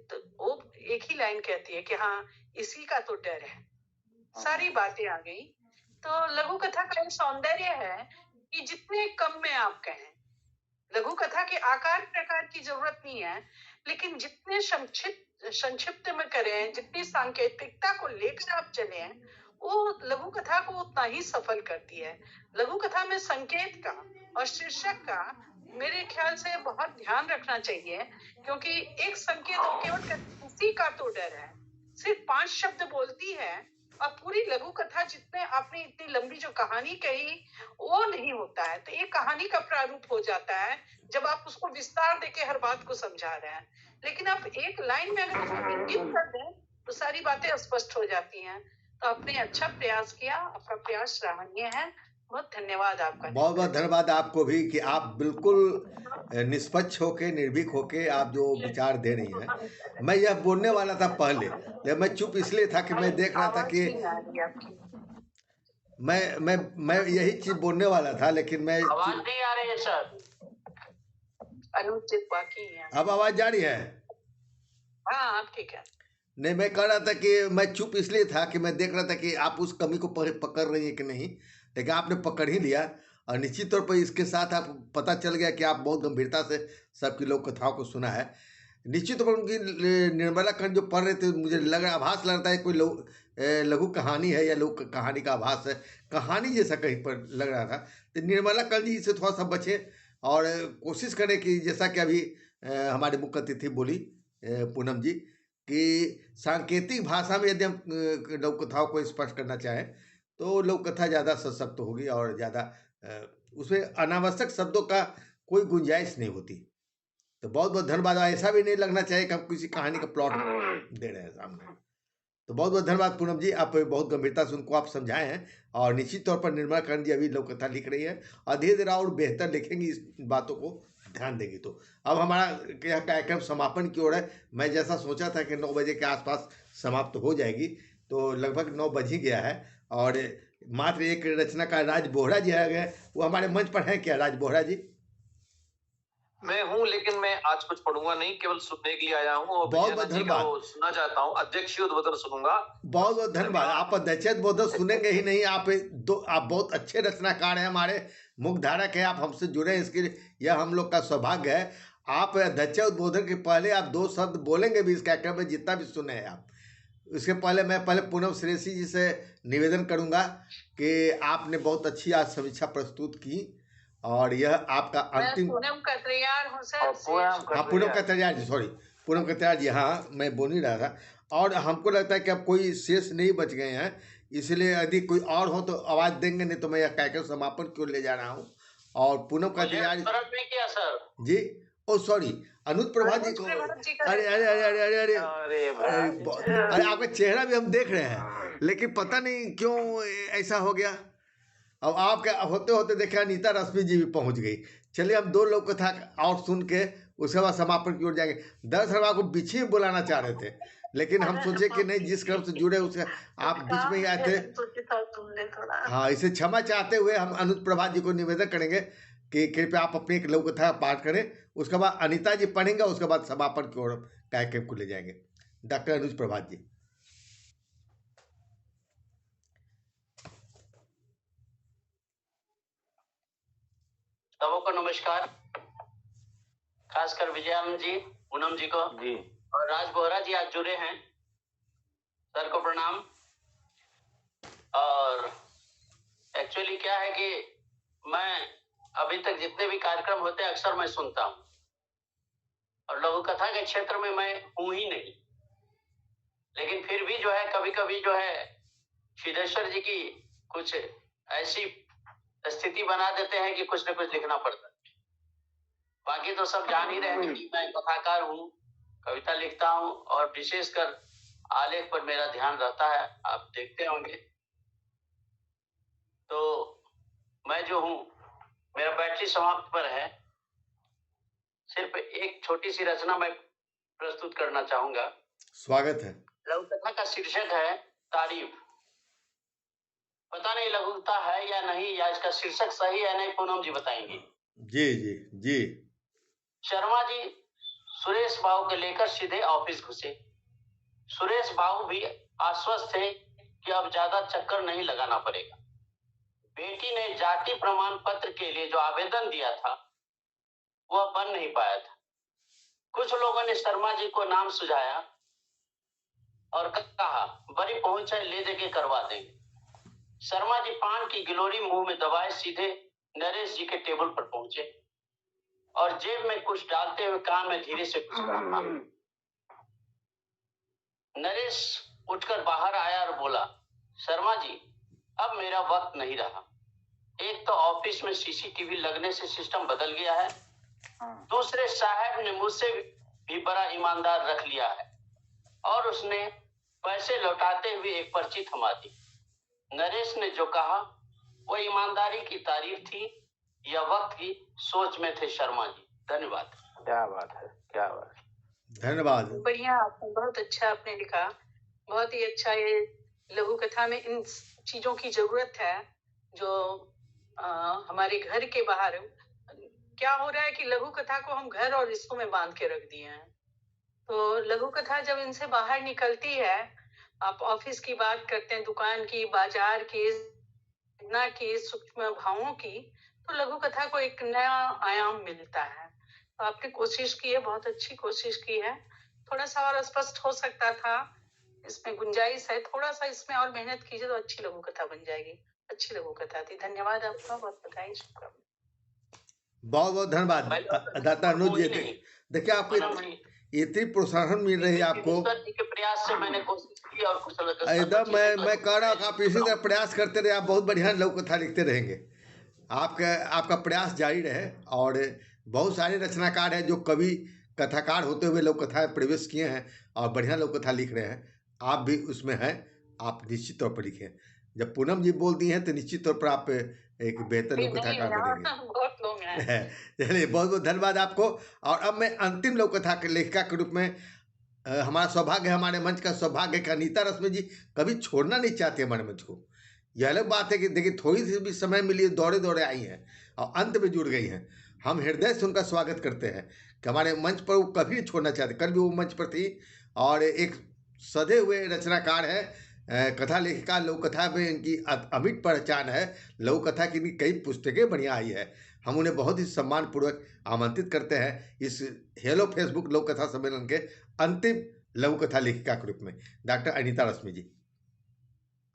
तो वो एक ही लाइन कहती है कि हाँ, इसी का तो डर है। सारी बातें आ गई। तो लघु कथा का सौंदर्य है कि जितने कम में आप कहें, लघु कथा के आकार प्रकार की जरूरत नहीं है, लेकिन जितने संक्षिप्त में करें, जितनी सांकेतिकता को लेकर आप चले, वो लघु कथा को उतना ही सफल करती है। लघु कथा में संकेत का और शीर्षक का मेरे ख्याल से बहुत ध्यान रखना चाहिए, क्योंकि एक संकेत और केवल उसी का तो डर है, सिर्फ 5 शब्द बोलती है और पूरी लघु कथा जितने आपने इतनी लंबी जो कहानी कही वो नहीं होता है। तो एक कहानी का प्रारूप हो जाता है जब आप उसको विस्तार देके हर बात को समझा रहे हैं, लेकिन आप एक लाइन में अगर उसको इंगित कर दें तो सारी बातें स्पष्ट हो जाती हैं। तो आपने अच्छा प्रयास किया, आपका प्रयास सराहनीय है। बहुत धन्यवाद आपका। बहुत बहुत धन्यवाद आपको भी कि आप बिल्कुल निष्पक्ष होके, निर्भीक होके आप जो विचार दे रही हैं। मैं यह बोलने वाला था पहले, लेकिन मैं चुप इसलिए था कि मैं देख रहा था कि मैं यही चीज बोलने वाला था, लेकिन मैं आवाज नहीं आ रही है सर। अनुचित बाकी है। अब आवाज जा रही है? हाँ, अब ठीक है। नहीं, मैं कह रहा था कि मैं चुप इसलिए था कि मैं देख रहा था कि आप उस कमी को पकड़ रही हैं कि नहीं, लेकिन आपने पकड़ ही लिया। और निश्चित तौर पर इसके साथ आप पता चल गया कि आप बहुत गंभीरता से सबकी लोक कथाओं को सुना है। निश्चित तौर पर उनकी निर्मला खंड जो पढ़ रहे थे, मुझे लग रहा आभास लगता है कोई लघु कहानी है या लोक कहानी का आभास है, कहानी जैसा कहीं पर लग रहा था। तो निर्मला खंड जी से थोड़ा सा बचें और कोशिश करें कि जैसा कि अभी हमारे मुख्य अतिथि बोली पूनम जी कि सांकेतिक भाषा में यदि हम लोक कथाओं को स्पष्ट करना चाहें तो लोक कथा ज़्यादा सशक्त होगी और ज़्यादा उसमें अनावश्यक शब्दों का कोई गुंजाइश नहीं होती। तो बहुत बहुत धन्यवाद। ऐसा भी नहीं लगना चाहिए कि हम किसी कहानी का प्लॉट दे रहे हैं सामने। तो बहुत बहुत धन्यवाद पूनम जी, आप बहुत गंभीरता से उनको आप समझाए हैं और निश्चित तौर पर निर्मला कर्ण जी अभी लोक कथा लिख रही है और धीरे धीरे और बेहतर लिखेंगी, इस बातों को ध्यान देगी। तो अब हमारा यह कार्यक्रम समापन की ओर है। मैं जैसा सोचा था कि 9 बजे के आसपास समाप्त हो जाएगी, तो लगभग 9 बज ही गया है और मात्र एक रचनाकार राज बोहरा जी आ गए। वो हमारे मंच पर हैं क्या राज बोहरा जी? मैं हूं, लेकिन मैं आज कुछ पढ़ूंगा नहीं, केवल सुनने के लिए आया हूं और बहुत बहुत धन्यवाद। सुनना चाहता हूं। अध्यक्षीय उद्बोधन सुनूंगा। बहुत बहुत धन्यवाद। आप अध्यक्ष उद्बोधन सुनेंगे ही नहीं, आप बहुत अच्छे रचनाकार हैं, हमारे मुख्य धारक है, आप हमसे जुड़े हैं, इसके लिए यह हम लोग का सौभाग्य है। आप अध्यक्ष उद्बोधन के पहले आप 2 शब्द बोलेंगे भी इस कार्यक्रम में, जितना भी सुने हैं आप। इसके पहले मैं पूनम श्रेयसी जी से निवेदन करूंगा कि आपने बहुत अच्छी आज समीक्षा प्रस्तुत की और यह आपका अंतिम पूनम कतरियार हूं सर। पूनम कतरियार जी, सॉरी पूनम कतरियार जी, हाँ मैं बोल ही रहा था। और हमको लगता है कि अब कोई शेष नहीं बच गए हैं, इसलिए यदि कोई और हो तो आवाज देंगे, नहीं तो मैं यह कार्यक्रम समापन की ओर ले जा रहा हूँ। और पूनम कतरियार जी, ओ सॉरी अनुज प्रभा जी को, अरे अरे अरे अरे अरे अरे अरे आपका चेहरा भी हम देख रहे हैं, लेकिन पता नहीं क्यों ऐसा हो गया। अब आपके होते होते देखे अनीता रश्मि जी भी पहुंच गई। चलिए हम 2 लोक कथा और सुन के उसके बाद समापन की ओर जाएंगे। दरअसल आपको बीच में बुलाना चाह रहे थे, लेकिन हम सोचे कि नहीं, जिस क्रम से जुड़े उससे आप बीच में ही आए थे। हाँ, इसे क्षमा चाहते हुए हम अनुज प्रभा जी को निवेदन करेंगे कि कृपया आप अपनी एक लोक कथा पाठ करें, उसके बाद अनीता जी पढ़ेंगे, उसके बाद समापन की ओर कार्यक्रम को ले जाएंगे। डॉक्टर अनुज प्रभा जी। सबों को नमस्कार, खासकर विजयानंद जी, पूनम जी को जी और राज बोहरा जी आज जुड़े हैं, सर को प्रणाम। और एक्चुअली क्या है कि मैं अभी तक जितने भी कार्यक्रम होते हैं अक्सर मैं सुनता हूँ और लघु कथा के क्षेत्र में मैं हूं ही नहीं, लेकिन फिर भी जो है कभी कभी जो है सिद्धेश्वर जी की कुछ ऐसी स्थिति बना देते हैं कि कुछ न कुछ लिखना पड़ता है। बाकी तो सब जान ही रहे हैं कि मैं कथाकार हूँ, कविता लिखता हूँ और विशेषकर आलेख पर मेरा ध्यान रहता है, आप देखते होंगे। तो मैं जो हूँ, मेरा बैटरी समाप्त पर है, सिर्फ एक छोटी सी रचना मैं प्रस्तुत करना चाहूंगा। स्वागत है। लघु कथा का शीर्षक है तारीफ। पता नहीं लघुता है या नहीं, या इसका शीर्षक सही है नहीं, पूनम जी बताएंगे। जी जी जी। शर्मा जी सुरेश बाबू को लेकर सीधे ऑफिस घुसे। सुरेश बाबू भी आश्वस्त थे कि अब ज्यादा चक्कर नहीं लगाना पड़ेगा। बेटी ने जाति प्रमाण पत्र के लिए जो आवेदन दिया था वह बन नहीं पाया था। कुछ लोगों ने शर्मा जी को नाम सुझाया और कहा बड़ी पहुंच है, ले जाके करवा देंगे। शर्मा जी पान की गिलोरी मुंह में दबाए सीधे नरेश जी के टेबल पर पहुंचे और जेब में कुछ डालते हुए कान में धीरे से कुछ कहा। नरेश उठकर बाहर आया और बोला, शर्मा जी अब मेरा वक्त नहीं रहा। एक तो ऑफिस में सीसीटीवी लगने से सिस्टम बदल गया है, दूसरे साहब ने मुझसे भी बड़ा ईमानदार रख लिया है और उसने पैसे लौटाते हुए एक पर्ची थमा दी। नरेश ने जो कहा वो ईमानदारी की तारीफ थी या वक्त की सोच में थे शर्मा जी। धन्यवाद। क्या बात है, क्या बात है। धन्यवाद। बढ़िया, आपने बहुत अच्छा आपने लिखा, बहुत ही अच्छा। ये लघु कथा में इन चीजों की जरूरत है जो हमारे घर के बाहर क्या हो रहा है कि लघु कथा को हम घर और रिश्तों में बांध के रख दिए हैं। तो लघु कथा जब इनसे बाहर निकलती है, आप ऑफिस की बात करते हैं, दुकान की, बाजार की, घटना की, सूक्ष्म भावों की, तो लघु कथा को एक नया आयाम मिलता है। तो आपने कोशिश की है, बहुत अच्छी कोशिश की है। थोड़ा सा और स्पष्ट हो सकता था, इसमें गुंजाइश है, थोड़ा सा इसमें और मेहनत कीजिए तो अच्छी लघु कथा बन जाएगी। अच्छी लघु कथा थी, धन्यवाद आपका, बहुत बधाई, शुभकामनाएं। बहुत बहुत धन्यवाद दाता अनुज जी। देखिए आपको इतनी प्रोत्साहन मिल रही है आपको। जी के प्रयास से मैंने कोशिश की और कुशल एकदम मैं कह रहा हूँ आप इसी तरह प्रयास करते रहे, आप बहुत बढ़िया लघु कथा लिखते रहेंगे। आपका प्रयास जारी रहे। और बहुत सारे रचनाकार हैं जो कवि कथाकार होते हुए लघु कथाएं प्रवेश किए हैं और बढ़िया लघु कथा लिख रहे हैं। आप भी उसमें हैं, आप निश्चित तौर पर लिखें। जब पूनम जी बोल दी हैं तो निश्चित तौर पर आप एक बेहतर लघु कथाकार बनेंगे। बहुत लोग हैं। चलिए बहुत बहुत धन्यवाद आपको। और अब मैं अंतिम लघु कथा के लेखिका के रूप में हमारा सौभाग्य, हमारे मंच का सौभाग्य कि अनीता रश्मि जी कभी छोड़ना नहीं चाहती हमारे मंच को। यह अलग बात है कि देखिए थोड़ी सी भी समय मिली, दौड़े दौड़े आई हैं और अंत में जुड़ गई हैं। हम हृदय से उनका स्वागत करते हैं कि हमारे मंच पर वो कभी नहीं छोड़ना चाहते। कल भी वो मंच पर थी और एक सधे हुए रचनाकार है, कथा लेखिका, लघु कथा में इनकी अमिट पहचान है। लघु कथा की इनकी कई पुस्तकें बढ़िया आई है। हम उन्हें बहुत ही सम्मानपूर्वक आमंत्रित करते हैं इस हेलो फेसबुक लघु कथा सम्मेलन के अंतिम लघु कथा लेखिका के रूप में डॉक्टर अनीता रश्मि जी।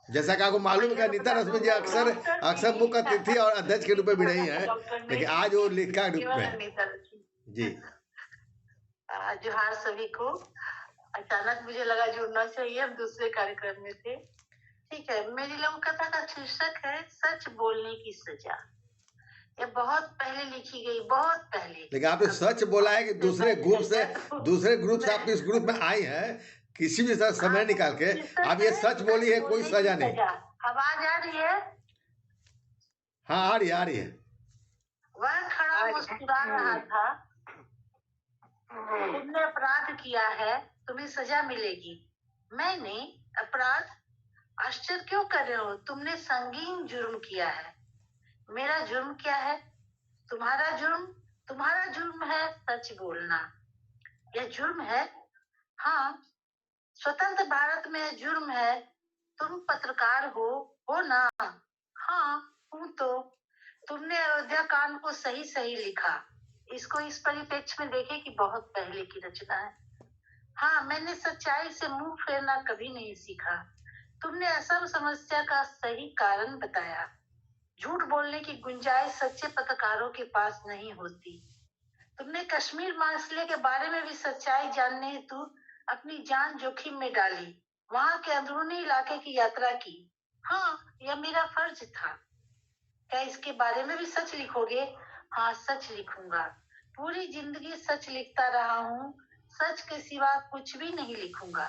जैसा कि आपको मालूम है कि अनीता रश्मि जी अक्सर मुख्य अतिथि और अध्यक्ष के रूप में भी रही हैं, लेकिन आज वो लेखिका के रूप में जी। जोहार सभी को। अचानक मुझे लगा जुड़ना चाहिए, हम दूसरे कार्यक्रम में थे। ठीक है, मेरी लघु कथा का शीर्षक है सच बोलने की सजा। ये बहुत पहले लिखी गई, बहुत पहले। लेकिन आपने सच बोला है कि दूसरे ग्रुप से आप इस ग्रुप में आई हैं, किसी भी समय निकाल के आप ये सच बोली है, कोई सजा नहीं। आवाज आ रही है? हाँ आ रही है। वह खड़ा मुस्कुरा रहा था। तुमने अपराध किया है, तुम्हें सजा मिलेगी। मैंने अपराध? आश्चर्य क्यों कर रहे हो? तुमने संगीन जुर्म किया है। मेरा जुर्म क्या है? तुम्हारा जुर्म है सच बोलना। यह जुर्म है? हाँ, स्वतंत्र भारत में जुर्म है। तुम पत्रकार हो ना? हाँ हूँ। तो तुमने अयोध्या कांड को सही लिखा। इसको इस परिप्रेक्ष्य में देखे कि बहुत पहले की रचना है। हाँ, मैंने सच्चाई से मुंह फेरना कभी नहीं सीखा। तुमने असम समस्या का सही कारण बताया। झूठ बोलने की गुंजाइश सच्चे पत्रकारों के पास नहीं होती। तुमने कश्मीर मसले के बारे में भी सच्चाई जानने हेतु अपनी जान जोखिम में डाली, वहां के अंदरूनी इलाके की यात्रा की। हाँ, यह मेरा फर्ज था। क्या इसके बारे में भी सच लिखोगे? हाँ, सच लिखूंगा। पूरी जिंदगी सच लिखता रहा हूँ, सच के सिवा कुछ भी नहीं लिखूंगा।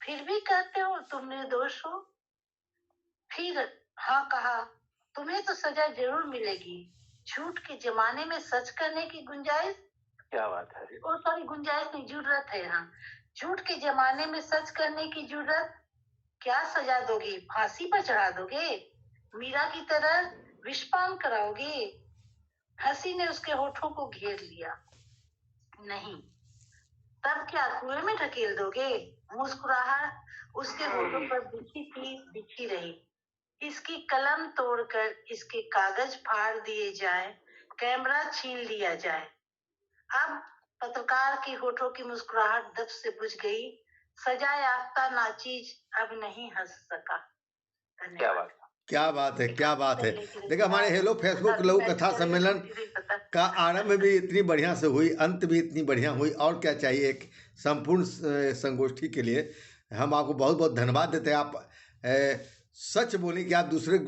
फिर भी कहते हो तुम निर्दोष हो। फिर हाँ कहा, तुम्हें तो सजा जरूर मिलेगी। झूठ के जमाने में सच करने की गुंजाइश? क्या बात है? सॉरी, गुंजाइश नहीं, जरूरत है। हाँ, झूठ के जमाने में सच करने की जरूरत। क्या सजा दोगे? फांसी पर चढ़ा दोगे? मीरा की तरह विषपान कराओगे? हंसी ने उसके होठों को घेर लिया। नहीं। तब क्या कुएं में ढकेल दोगे? मुस्कुराहट उसके होठों पर बिछी रही। इसकी कलम तोड़कर इसके कागज फाड़ दिए जाए, कैमरा छीन लिया जाए। अब पत्रकार की होठों की मुस्कुराहट दब से बुझ गई। सजा याफ्ता नाचीज अब नहीं हंस सका। क्या बात, क्या बात है, क्या बात है। पहले की देखिए हमारे हेलो फेसबुक अभी लघु मैच कथा चल रही सम्मेलन मुझे नहीं पता। का आरंभ भी इतनी बढ़िया से हुई, अंत भी इतनी बढ़िया हुई, और क्या चाहिए एक संपूर्ण संगोष्ठी के लिए। हम आपको बहुत बहुत धन्यवाद देते हैं। आप सच बोली कि आप दूसरे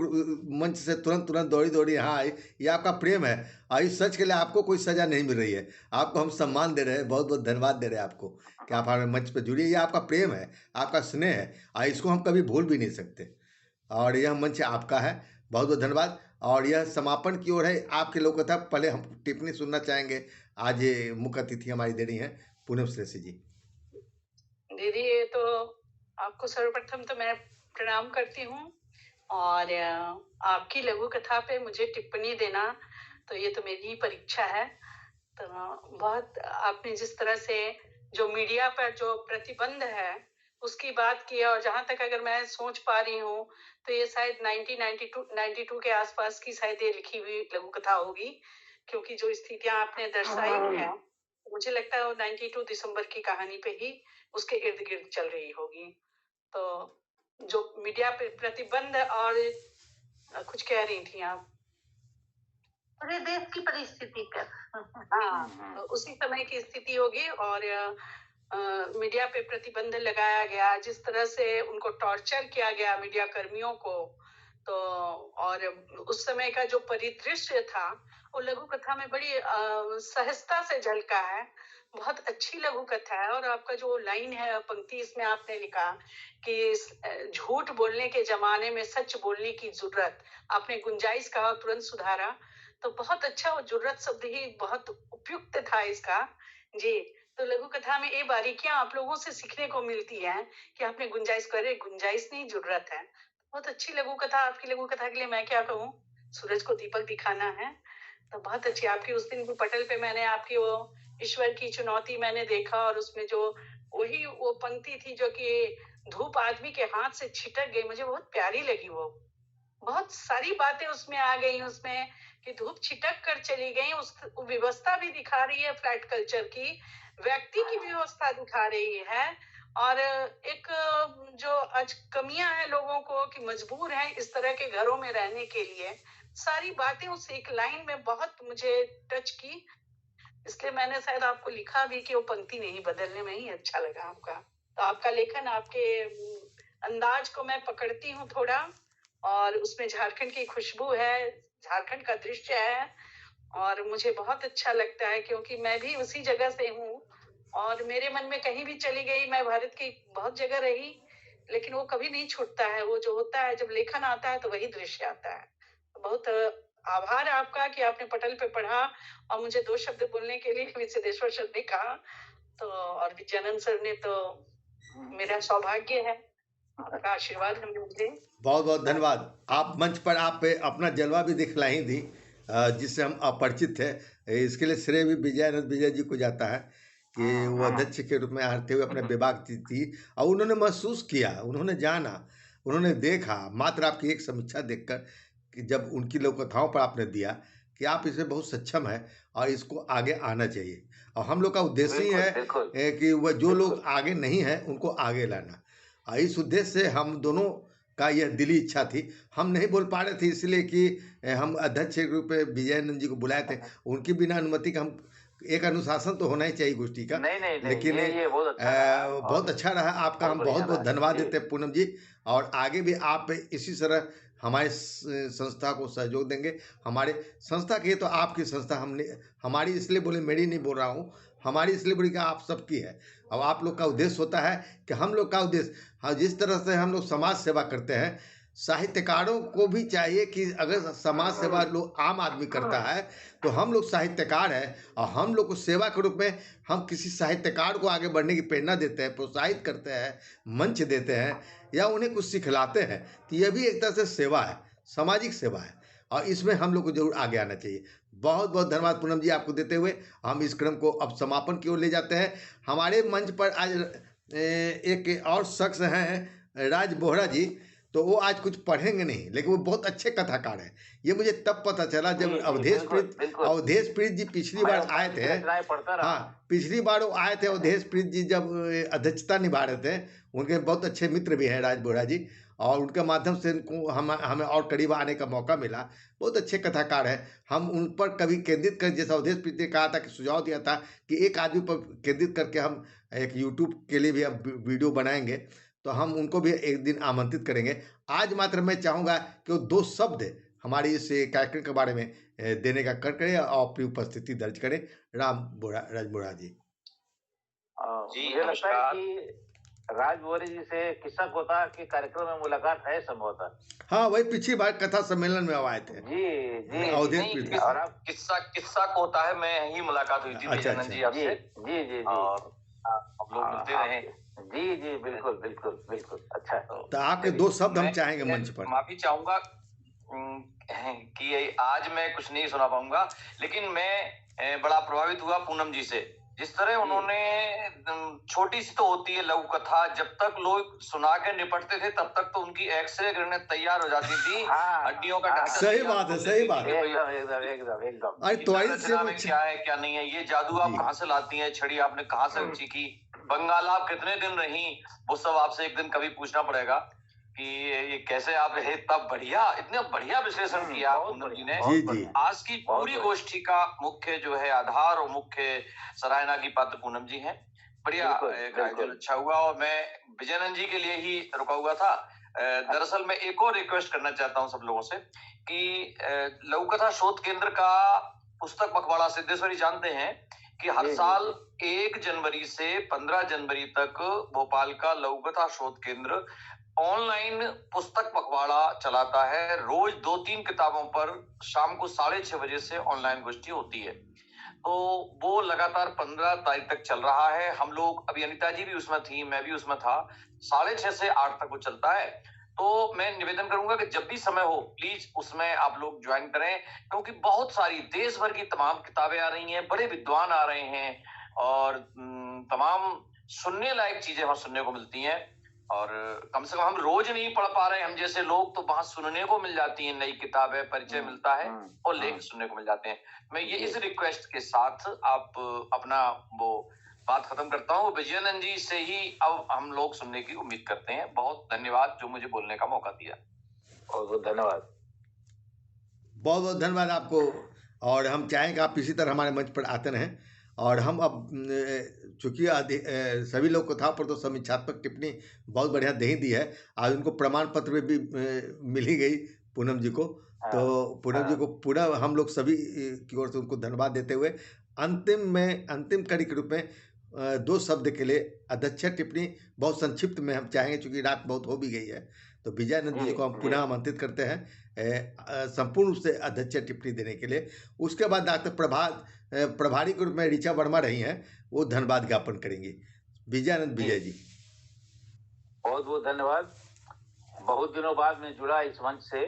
मंच से तुरंत तुरंत दौड़ी दौड़ी यहाँ आए, ये आपका प्रेम है, और इस सच के लिए आपको कोई सजा नहीं मिल रही है। आपको हम सम्मान दे रहे हैं, बहुत बहुत धन्यवाद दे रहे हैं आपको कि आप हमारे मंच पर जुड़िए। ये आपका प्रेम है, आपका स्नेह है, और इसको हम कभी भूल भी नहीं सकते। और यह मंच आपका है, बहुत बहुत धन्यवाद। और यह समापन की ओर है आपके लोग कथा। पहले हम टिप्पणी सुनना चाहेंगे। आज ये मुख्य अतिथि हमारी दे रही हैं पूनम श्रेष्ठी जी। दीदी, ये तो आपको सर्वप्रथम तो मैं प्रणाम करती हूँ, और आपकी लघु कथा पे मुझे टिप्पणी देना तो ये तो मेरी ही परीक्षा है। तो बहुत आपने जिस तरह से जो मीडिया पर जो प्रतिबंध है उसकी बात की है, और जहां तक अगर मैं सोच पा रही हूँ तो ये शायद 1992 के आसपास की शायद ये लिखी हुई लघु कथा होगी, क्योंकि जो स्थितियां आपने दर्शाई है मुझे लगता है वो 92 दिसंबर की कहानी पे ही उसके इर्द गिर्द चल रही होगी। तो जो मीडिया पे प्रतिबंध और कुछ कह रही थी आप? पूरे देश की परिस्थिति पर। हाँ, तो उसी समय की स्थिति होगी, और मीडिया पे प्रतिबंध लगाया गया, जिस तरह से उनको टॉर्चर किया गया मीडिया कर्मियों को, तो और उस समय का जो परिदृश्य था वो लघु कथा में बड़ी सहजता से झलका है। बहुत अच्छी लघु कथा है। और आपका जो लाइन है, पंक्ति इसमें आपने लिखा कि झूठ बोलने के जमाने में सच बोलने की जरूरत, आपने गुंजाइश कहा, तुरंत सुधारा, तो बहुत अच्छा। वो जुर्रत शब्द ही बहुत उपयुक्त था इसका जी। तो लघु कथा में ये बारीकियां आप लोगों से सीखने को मिलती हैं कि आपने गुंजाइश करे, गुंजाइश नहीं जरूरत है। बहुत अच्छी लघु कथा। आपकी लघु कथा के लिए मैं क्या कहूँ, सूरज को दीपक दिखाना है। तो बहुत अच्छी आपकी। उस दिन भी पटल पे मैंने आपकी वो ईश्वर की चुनौती मैंने देखा, और उसमें जो वही वो पंक्ति थी जो कि धूप आदमी के हाथ से छिटक गई, मुझे बहुत प्यारी लगी। वो बहुत सारी बातें उसमें आ गई उसमें कि धूप छिटक कर चली गई। उस व्यवस्था भी दिखा रही है, फ्लैट कल्चर की, व्यक्ति की व्यवस्था दिखा रही है, और एक जो आज कमियां हैं लोगों को कि मजबूर हैं इस तरह के घरों में रहने के लिए, सारी बातें उस एक लाइन में बहुत मुझे टच की। इसलिए मैंने शायद आपको लिखा भी कि वो पंक्ति नहीं बदलने में ही अच्छा लगा आपका। तो आपका लेखन, आपके अंदाज को मैं पकड़ती हूँ थोड़ा, और उसमें झारखंड की खुशबू है, झारखंड का दृश्य है, और मुझे बहुत अच्छा लगता है क्योंकि मैं भी उसी जगह से हूँ, और मेरे मन में कहीं भी चली गई, मैं भारत की बहुत जगह रही, लेकिन वो कभी नहीं छूटता है। वो जो होता है, जब लेखन आता है तो वही दृश्य आता है। तो बहुत आभार आपका कि आपने पटल पे पढ़ा और मुझे 2 शब्द बोलने के लिए सिद्धेश्वर सर ने कहा, तो और विजयानंद सर ने, तो मेरा सौभाग्य है, आपका आशीर्वाद है मुझे। बहुत बहुत धन्यवाद। आप मंच पर आप अपना जलवा भी दिखलाई थी, जिससे हम अपरिचित थे। इसके लिए श्रेय भी विजय जी को जाता है कि वो अध्यक्ष के रूप में आते हुए अपने विभाग थी, और उन्होंने महसूस किया, उन्होंने जाना, उन्होंने देखा। मात्र आपकी एक समीक्षा देखकर कि जब उनकी लोक कथाओं पर आपने दिया कि आप इसमें बहुत सक्षम है और इसको आगे आना चाहिए। और हम लोग का उद्देश्य ही है कि वह जो लोग आगे नहीं है उनको आगे लाना। और इस उद्देश्य से हम दोनों का यह दिली इच्छा थी। हम नहीं बोल पा रहे थे इसलिए कि हम अध्यक्ष के रूप में विजयानंद जी को बुलाए थे। उनकी बिना अनुमति का हम एक अनुशासन तो होना ही चाहिए गोष्ठी का। नहीं, लेकिन ये बहुत अच्छा रहा आपका। हम बहुत बहुत धन्यवाद देते हैं पूनम जी, और आगे भी आप इसी तरह हमारे संस्था को सहयोग देंगे। हमारे संस्था की तो आपकी संस्था, हमने हमारी इसलिए बोले, मेरी नहीं बोल रहा हूँ, हमारी इसलिए बोली कि आप सबकी है। अब आप लोग का उद्देश्य होता है कि हम लोग का उद्देश्य, हाँ, जिस तरह से हम लोग समाज सेवा करते हैं, साहित्यकारों को भी चाहिए कि अगर समाज सेवा लोग आम आदमी करता है तो हम लोग साहित्यकार हैं, और हम लोग को सेवा के रूप में हम किसी साहित्यकार को आगे बढ़ने की प्रेरणा देते हैं, प्रोत्साहित करते हैं, मंच देते हैं, या उन्हें कुछ सिखलाते हैं। तो यह भी एक तरह से सेवा है, सामाजिक सेवा है, और इसमें हम लोग को जरूर आगे आना चाहिए। बहुत बहुत धन्यवाद पूनम जी आपको देते हुए हम इस क्रम को अब समापन की ओर ले जाते हैं। हमारे मंच पर आज एक और शख्स हैं, राज बोहरा जी। तो तो वो आज कुछ पढ़ेंगे नहीं, लेकिन वो बहुत अच्छे कथाकार हैं। ये मुझे तब पता चला जब अवधेश प्रीत जी पिछली बार आए थे। हाँ, पिछली बार वो आए थे अवधेश प्रीत जी, जब अध्यक्षता निभा रहे थे। उनके बहुत अच्छे मित्र भी हैं राज बोरा जी, और उनके माध्यम से इनको हमें और करीब आने का मौका मिला। बहुत अच्छे कथाकार हैं, हम उन पर कभी केंद्रित कर, जैसा अवधेश प्रीत ने कहा था कि सुझाव दिया था कि एक आदमी पर केंद्रित करके हम एक यूट्यूब के लिए भी अब वीडियो बनाएंगे, तो हम उनको भी एक दिन आमंत्रित करेंगे। आज मात्र मैं चाहूँगा कि वो 2 शब्द हमारी इस कार्यक्रम के बारे में देने का कर करें और अपनी उपस्थिति दर्ज करें। राज बोरा जी। मुझे लगता है कि राज बोरे जी से किस्सा कोता के कार्यक्रम में मुलाकात है संभवतः। हाँ, वही पिछली बार कथा सम्मेलन में आए थे। जी अवधेश प्रीत। और आप किस्सा कोता है, मैं ही मुलाकात हुई थी विजयानंद जी आपसे। जी और हम लोग मिलते रहे। जी बिल्कुल। अच्छा, तो आपके 2 शब्द हम चाहेंगे मंच पर। माफी चाहूंगा कि आज मैं कुछ नहीं सुना पाऊंगा, लेकिन मैं बड़ा प्रभावित हुआ पूनम जी से। जिस तरह उन्होंने, छोटी सी तो होती है लघु कथा, जब तक लोग सुना के निपटते थे तब तक तो उनकी एक्सरे गणना तैयार हो जाती थी। हड्डियों का ढांचा सही बात है, सही बात है, एकदम। अरे त्वरित से में क्या है क्या नहीं है, ये जादू आप कहाँ से लाती हैं, छड़ी आपने कहाँ से सीखी, बंगाल आप कितने दिन रही, वो सब आपसे एक दिन कभी पूछना पड़ेगा कि ये कैसे आप रहे। इतना बढ़िया विश्लेषण किया पूनम जी ने। जी। आज की पूरी गोष्ठी का मुख्य जो है आधार और मुख्य सराहना की पात्र पूनम जी हैं। बढ़िया आयोजन अच्छा हुआ, और मैं विजयानंद जी के लिए ही रुका हुआ था। दरअसल मैं एक और रिक्वेस्ट करना चाहता हूँ सब लोगों से कि लघु कथा शोध केंद्र का पुस्तक पखवाड़ा सिद्धेश्वरी जानते हैं कि हर साल 1 जनवरी से 15 जनवरी तक भोपाल का लघु कथा शोध केंद्र ऑनलाइन पुस्तक पखवाड़ा चलाता है। रोज 2-3 किताबों पर शाम को 6:30 बजे से ऑनलाइन गोष्ठी होती है। तो वो लगातार 15 तारीख तक चल रहा है। हम लोग, अभी अनिता जी भी उसमें थी, मैं भी उसमें था। 6:30 से 8 तक वो चलता है। तो मैं निवेदन करूंगा कि जब भी समय हो प्लीज उसमें आप लोग ज्वाइन करें, क्योंकि बहुत सारी देश भर की तमाम किताबें आ रही हैं, बड़े विद्वान आ रहे हैं, और तमाम सुनने लायक चीजें वहां सुनने को मिलती हैं। और कम से कम हम रोज नहीं पढ़ पा रहे हैं हम जैसे लोग, तो वहां सुनने को मिल जाती है, नई किताबें, परिचय मिलता है और लेख सुनने को मिल जाते हैं। मैं ये इस रिक्वेस्ट के साथ आप अपना वो बात खत्म करता हूँ। विजयानंद जी से ही अब हम लोग सुनने की उम्मीद करते हैं। बहुत धन्यवाद जो मुझे बोलने का मौका दिया। बहुत बहुत धन्यवाद। बहुत बहुत धन्यवाद आपको, और हम चाहेंगे आप इसी तरह हमारे मंच पर आते रहें। और हम अब चूंकि सभी लोग कथा पर तो समीक्षात्मक टिप्पणी बहुत बढ़िया दे ही दी है, आज उनको प्रमाण पत्र में भी मिल ही गई पूनम जी को। तो पूनम जी को पूरा हम लोग सभी की ओर से उनको धन्यवाद देते हुए अंतिम कड़ी के रूप में 2 शब्द के लिए अध्यक्ष टिप्पणी बहुत संक्षिप्त में हम चाहेंगे, चूंकि रात बहुत हो भी गई है। तो विजयानंद जी को हम पुनः आमंत्रित करते हैं संपूर्ण रूप से अध्यक्ष टिप्पणी देने के लिए। उसके बाद डॉक्टर प्रभारी के रूप में ऋचा वर्मा रही हैं, वो धन्यवाद ज्ञापन करेंगी। विजयानंद विजय जी, बहुत बहुत धन्यवाद। बहुत दिनों बाद मैं जुड़ा इस मंच से।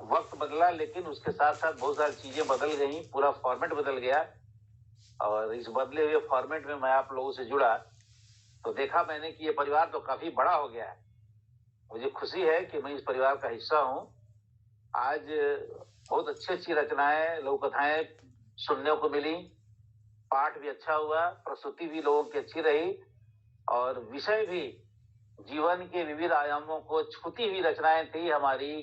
वक्त बदला, लेकिन उसके साथ साथ बहुत सारी चीजें बदल गई, पूरा फॉर्मेट बदल गया। और इस बदले हुए फॉर्मेट में मैं आप लोगों से जुड़ा तो देखा मैंने कि ये परिवार तो काफी बड़ा हो गया है। मुझे खुशी है कि मैं इस परिवार का हिस्सा हूँ। आज बहुत अच्छी रचनाएं, लघु कथाएं सुनने को मिली, पाठ भी अच्छा हुआ, प्रस्तुति भी लोगों की अच्छी रही, और विषय भी जीवन के विविध आयामों को छूती हुई रचनाएं थी, हमारी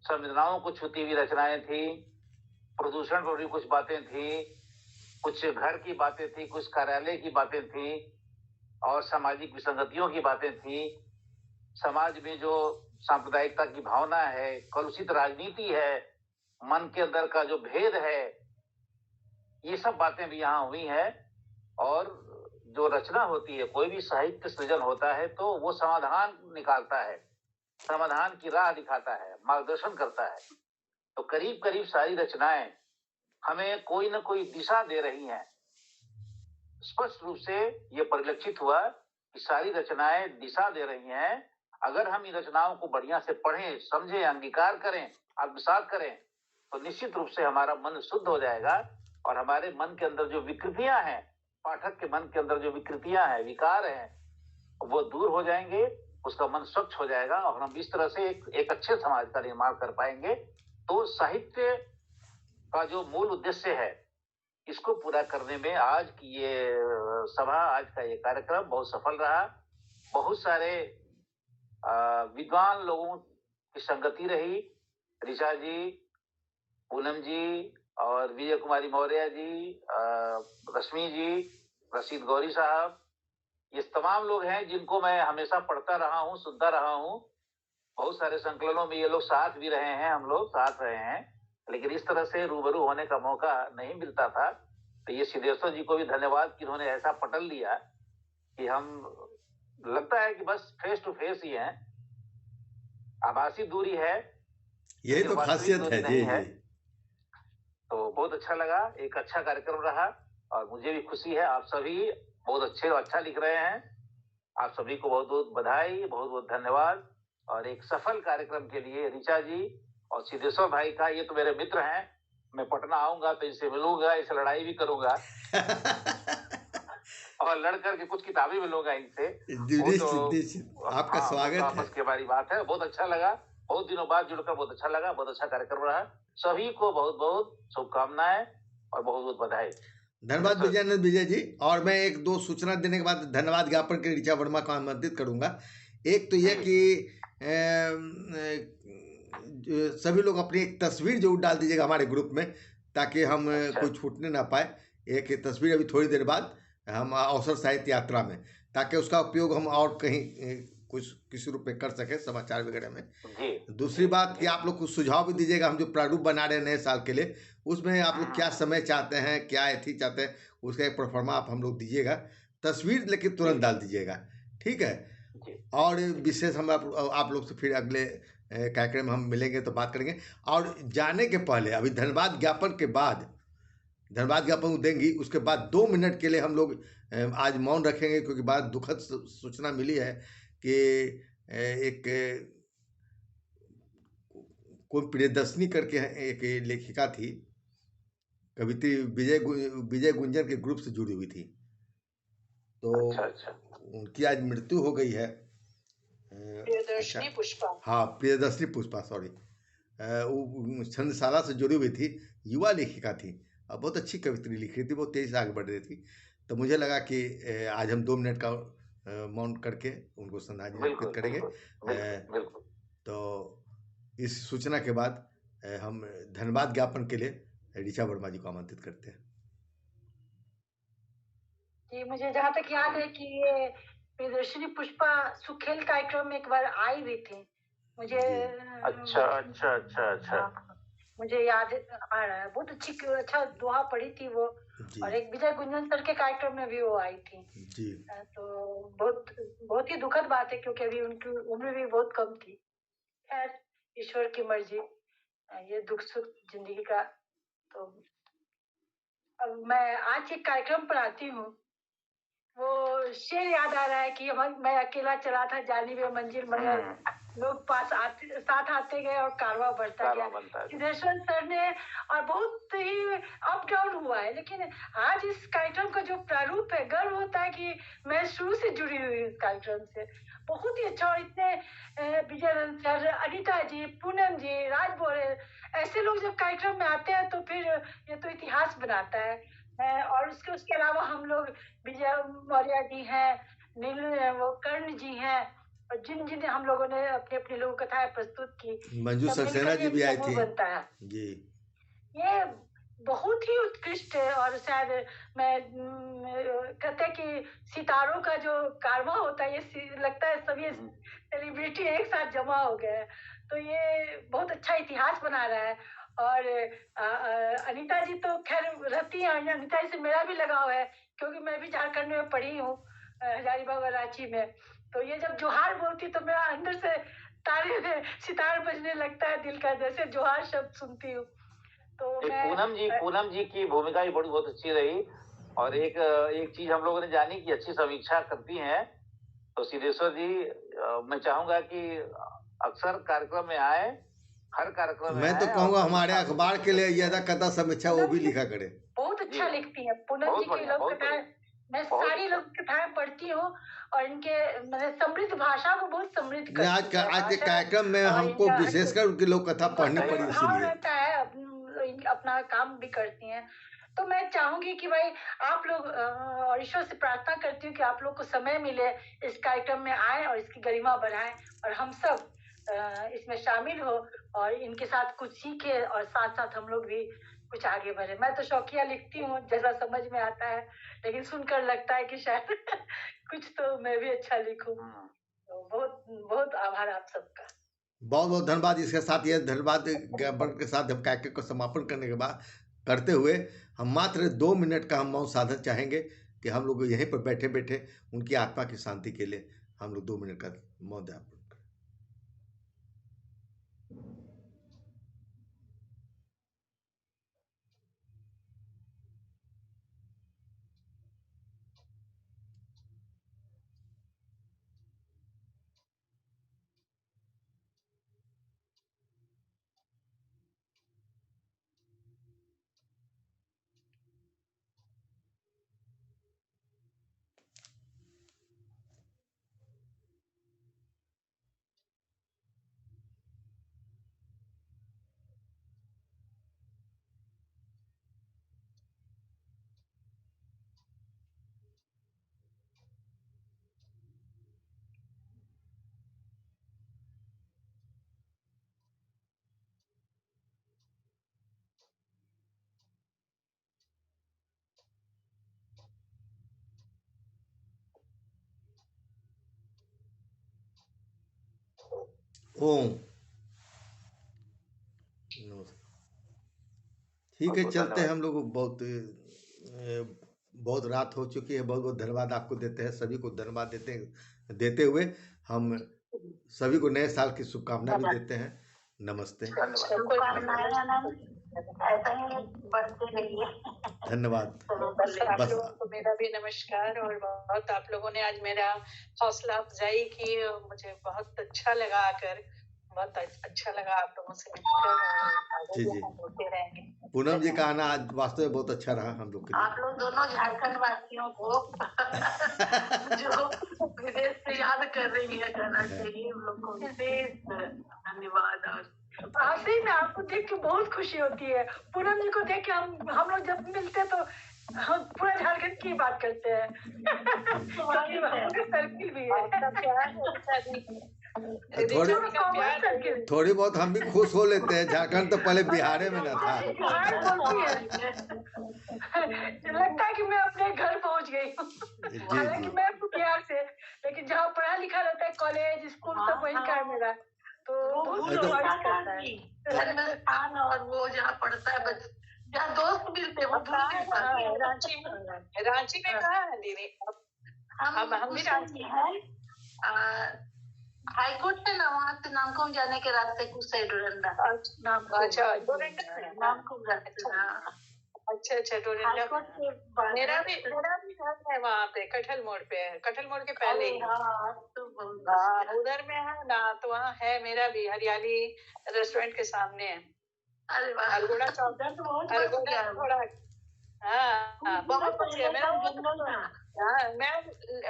संवेदनाओं को छूती हुई रचनाएं थी। प्रदूषण पर भी कुछ बातें थी, कुछ घर की बातें थी, कुछ कार्यालय की बातें थी, और सामाजिक विसंगतियों की बातें थी। समाज में जो सांप्रदायिकता की भावना है, कलुषित राजनीति है, मन के अंदर का जो भेद है, ये सब बातें भी यहाँ हुई हैं। और जो रचना होती है, कोई भी साहित्य सृजन होता है तो वो समाधान निकालता है, समाधान की राह दिखाता है, मार्गदर्शन करता है। तो करीब करीब सारी रचनाएं हमें कोई न कोई दिशा दे रही हैं। स्पष्ट रूप से ये परिलक्षित हुआ कि सारी रचनाएं दिशा दे रही हैं। अगर हम इन रचनाओं को बढ़िया से पढ़ें, समझें, अंगीकार करें, आत्मसात करें, तो निश्चित रूप से हमारा मन शुद्ध हो जाएगा, और हमारे मन के अंदर जो विकृतियां हैं, पाठक के मन के अंदर जो विकृतियां हैं, विकार हैं, वो दूर हो जाएंगे। उसका मन स्वच्छ हो जाएगा और हम इस तरह से एक अच्छे समाज का निर्माण कर पाएंगे। तो साहित्य का जो मूल उद्देश्य है, इसको पूरा करने में आज की ये सभा, आज का ये कार्यक्रम बहुत सफल रहा। बहुत सारे विद्वान लोगों की संगति रही। ऋचा जी, पूनम जी और विजय कुमारी मौर्य जी, रश्मि जी, रशीद गौरी साहब, ये तमाम लोग हैं जिनको मैं हमेशा पढ़ता रहा हूँ, सुनता रहा हूँ। बहुत सारे संकलनों में ये लोग साथ भी रहे हैं, हम लोग साथ रहे हैं, लेकिन इस तरह से रूबरू होने का मौका नहीं मिलता था। तो ये सिद्धेश्वर जी को भी धन्यवाद कि उन्होंने ऐसा पटल लिया कि हम, लगता है कि बस फेस टू फेस ही हैं। आभासी दूरी है, यही तो खासियत है। जी है। तो बहुत अच्छा लगा, एक अच्छा कार्यक्रम रहा और मुझे भी खुशी है। आप सभी बहुत अच्छे और अच्छा लिख रहे हैं। आप सभी को बहुत बहुत बधाई, बहुत बहुत धन्यवाद। और एक सफल कार्यक्रम के लिए ऋचा जी और सिद्धेश्वर भाई का, ये तो मेरे मित्र हैं, मैं पटना आऊंगा तो इनसे मिलूंगा, इसे लड़ाई भी करूंगा और लड़ करके कुछ किताबें मिलूंगा इनसे। आपका स्वागत है। आपस की हमारी बात है। बहुत अच्छा लगा, बहुत दिनों बाद जुड़कर बहुत अच्छा लगा। बहुत अच्छा कार्यक्रम रहा। सभी को बहुत बहुत शुभकामनाएं और बहुत बहुत बधाई। धन्यवाद विजयानंद विजय जी। और मैं एक दो सूचना देने के बाद धन्यवाद ज्ञापन के ऋचा वर्मा को आमंत्रित करूंगा। एक तो यह कि सभी लोग अपनी एक तस्वीर जरूर डाल दीजिएगा हमारे ग्रुप में, ताकि हम कुछ छूटने ना पाए। एक तस्वीर अभी थोड़ी देर बाद हम अवसर साहित्य यात्रा में, ताकि उसका उपयोग हम और कहीं कुछ किसी रूप में कर सके, समाचार वगैरह में। दूसरी बात कि आप लोग कुछ सुझाव भी दीजिएगा। हम जो प्रारूप बना रहे हैं नए साल के लिए, उसमें आप लोग क्या समय चाहते हैं, क्या एथी चाहते हैं, उसका एक प्रोफार्मा आप हम लोग दीजिएगा। तस्वीर लेकिन तुरंत डाल दीजिएगा, ठीक है। और विशेष हम आप लोग से फिर अगले कार्यक्रम हम मिलेंगे तो बात करेंगे। और जाने के पहले अभी धन्यवाद ज्ञापन के बाद, धन्यवाद ज्ञापन देंगी, उसके बाद 2 मिनट के लिए हम लोग आज मौन रखेंगे, क्योंकि बाद दुखद सूचना मिली है कि एक कोई प्रियदर्शनी करके एक लेखिका थी, कवित्री विजय गुंजन के ग्रुप से जुड़ी हुई थी। तो अच्छा। उनकी आज मृत्यु हो गई है। प्रियदर्शनी पुष्पा। हाँ, प्रियदर्शनी पुष्पा, सॉरी। वो छंदशाला से जुड़ी हुई थी, युवा लेखिका थी और बहुत अच्छी कवित्री लिख रही थी, बहुत तेजी से आगे बढ़ रही थी। तो मुझे लगा कि आज हम 2 मिनट का मौन करके उनको श्रद्धांजलि अर्पित करेंगे। तो इस सूचना के बाद हम धन्यवाद ज्ञापन के लिए ऋचा वर्मा जी को आमंत्रित करते हैं। जी, मुझे जहाँ तक याद है कि ये प्रियदर्शनी पुष्पा सुखेल कार्यक्रम में एक बार आई हुई थी। मुझे अच्छा। मुझे याद आ रहा है, बहुत अच्छा दोहा पढ़ी थी वो। और एक विजय गुंजन सर के कार्यक्रम में भी वो आई थी जी। तो बहुत ही दुखद बात है, क्योंकि अभी उनकी उम्र भी बहुत कम थी। खैर, ईश्वर की मर्जी, ये दुख सुख जिंदगी का। तो अब मैं आज एक कार्यक्रम पर आती हूँ। वो शेर याद आ रहा है कि मैं अकेला चला था जानिबे मंजिल, मगर लोग साथ आते गए और कारवां बढ़ता गया। सिद्धेश्वर सर ने, और बहुत ही अप डाउन हुआ है, लेकिन आज इस कार्यक्रम का जो प्रारूप है, गर्व होता है कि मैं शुरू से जुड़ी हुई इस कार्यक्रम से। बहुत ही अच्छा। और इतने विजयानंद सर, अनीता जी, पूनम जी, राज बोरे, ऐसे लोग जब कार्यक्रम में आते हैं तो फिर ये तो इतिहास बनाता है। और उसके अलावा हम लोग विजय मौर्य जी हैं, वो कर्ण जी हैं, और जिन हम लोगों ने अपनी लोक कथाएं प्रस्तुत की। मंजू सक्सेना जी भी आई थी बनता है जी। ये बहुत ही उत्कृष्ट है। और शायद मैं कहते हैं कि सितारों का जो कारवां होता है, ये लगता है सभी सेलिब्रिटी एक साथ जमा हो गए। तो ये बहुत अच्छा इतिहास बना रहा है। और अनीता जी तो खैर रहती हैं, अनीता जी से मेरा भी लगाव है, क्योंकि मैं भी झारखंड में पढ़ी हूँ, हजारीबाग और रांची में। तो ये जब जोहार बोलती तो मेरा अंदर से सितार बजने लगता है दिल का, जैसे जोहार शब्द सुनती हूँ। तो पूनम जी की भूमिका भी बहुत अच्छी रही। और एक चीज हम लोगों ने जानी कि अच्छी समीक्षा करती हैं। तो सिद्धेश्वर जी, मैं चाहूंगा कि अक्सर कार्यक्रम में आए, हर कार्यक्रम में। मैं तो कहूँगा हमारे अखबार के लिए यदा कदा समीक्षा वो भी लिखा करे। बहुत अच्छा लिखती है पूनम जी की लोक कथाएं। मैं सारी लोग कथाएं पढ़ती हूँ और इनके मतलब समृद्ध भाषा को बहुत समृद्ध नहीं, आज करती है आज के भाषा कार्यक्रम में और हमको इनका विशेषकर उनकी लोक कथा पढ़नी पड़ी भाव इसीलिए। रहता है, अपना काम भी करती हैं। तो मैं चाहूंगी कि भाई आप लोग और ईश्वर से प्रार्थना करती हूँ कि आप लोग को समय मिले, इस कार्यक्रम में आए और इसकी गरिमा बढ़ाएं और हम सब इसमें शामिल हो और इनके साथ कुछ सीखे और साथ साथ हम लोग भी कुछ आगे बढ़े। मैं तो शौकिया लिखती हूँ जैसा समझ में आता है, लेकिन सुनकर लगता है कि शायद कुछ तो मैं भी अच्छा लिखूं। तो बहुत बहुत आभार आप सबका। बहुत बहुत धन्यवाद। इसके साथ ये धन्यवाद ज्ञापन के साथ हम कार्यक्रम को समापन करने के बाद करते हुए हम मात्र 2 मिनट का हम मौन साधन चाहेंगे कि हम लोग यहीं पर बैठे बैठे उनकी आत्मा की शांति के लिए हम लोग 2 मिनट का मौन ध्यान करें। ओम ठीक है, चलते हैं हम लोग। बहुत रात हो चुकी है। बहुत बहुत धन्यवाद आपको देते हैं, सभी को धन्यवाद देते हुए हम सभी को नए साल की शुभकामना भी देते हैं। नमस्ते, धन्यवाद। आप लोगों को मेरा भी नमस्कार और बहुत आप लोगों ने आज मेरा हौसला अफजाई की। मुझे बहुत अच्छा लगा आकर, बहुत अच्छा लगा आप लोगों से मिलकर। जी जी, होते रहेंगे। पूनम जी का आना आज वास्तव में बहुत अच्छा रहा हम लोग के लिए। आप लोग दोनों झारखंड वासियों को जो विदेश से याद कर रही है, कहना चाहिए उन लोग को विशेष धन्यवाद। और सही में आपको देख के बहुत खुशी होती है। पूनम जी को देख के हम लोग जब मिलते तो हम पूरा झारखंड की बात करते हैं। सर्किल भी है। थोड़ी बहुत हम भी खुश हो लेते हैं। झारखंड तो पहले बिहार में न था। लगता है कि मैं अपने घर पहुंच गई हूँ। हालांकि मैं बिहार से, लेकिन जहाँ पढ़ा लिखा रहता है, कॉलेज स्कूल सब वहीं का है मेरा। तो जन्मस्थान और वो जहाँ पढ़ता है, जहाँ दोस्त मिलते हैं, रांची में कहाँ है दीदी? हम भी रांची है। हाई कोर्ट है ना, वहाँ से नामकुम जाने के रास्ते कुछ साइड डोरंडा। अच्छा, नामकुम रास्ता। अच्छा डोरंडा। मेरा भी घर है वहाँ पे, कटहल मोड़ पे है। कटहल मोड़ के पहले ही उधर में है ना, तो वहाँ है मेरा भी। हरियाली रेस्टोरेंट के सामने है। अरे वाह, अलगोड़ा चौक। अलगोड़ा, हाँ बहुत अच्छी है। मैं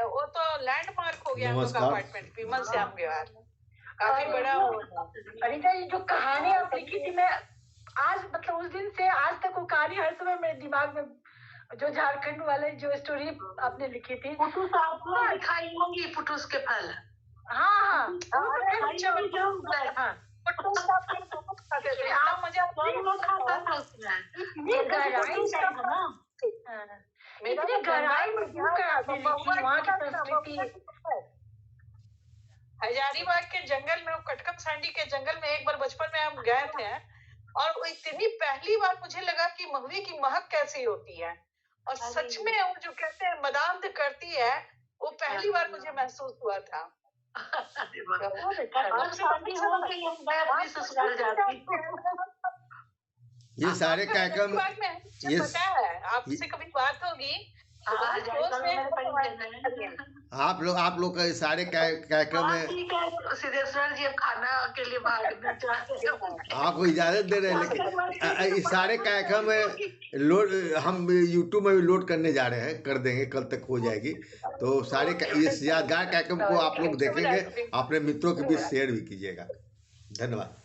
वो तो लैंडमार्क हो गया हम लोग का अपार्टमेंट, विमल श्याम विहार, काफी बड़ा। अनिता जी, जो कहानी आप लिखी थी, मैं आज मतलब उस दिन से आज तक वो कहानी हर समय मेरे दिमाग में, जो झारखंड वाले जो स्टोरी आपने लिखी थी। पुटूस आपको दिखाई होंगी, पुटूस के फल। हाँ, हजारीबाग के जंगल में, कटकम सांडी के जंगल में एक बार बचपन में हम गए थे और वो इतनी पहली बार मुझे लगा कि महुए की महक कैसी होती है। और सच में वो जो कहते हैं मदांत करती है, वो पहली बार मुझे महसूस हुआ था। ये सारे कार्यक्रम ये पता है, आपसे कभी बात होगी। आप लोग का सारे कार्यक्रम में सिद्धेश्वर जी खाना के लिए भागना चाहते हैं, आपको इजाजत दे रहे हैं, लेकिन इस सारे कार्यक्रम में लोड हम यूट्यूब में भी लोड करने जा रहे हैं, कर देंगे, कल तक हो जाएगी। तो सारे इस यादगार कार्यक्रम को आप लोग देखेंगे, अपने मित्रों के बीच शेयर भी कीजिएगा। धन्यवाद।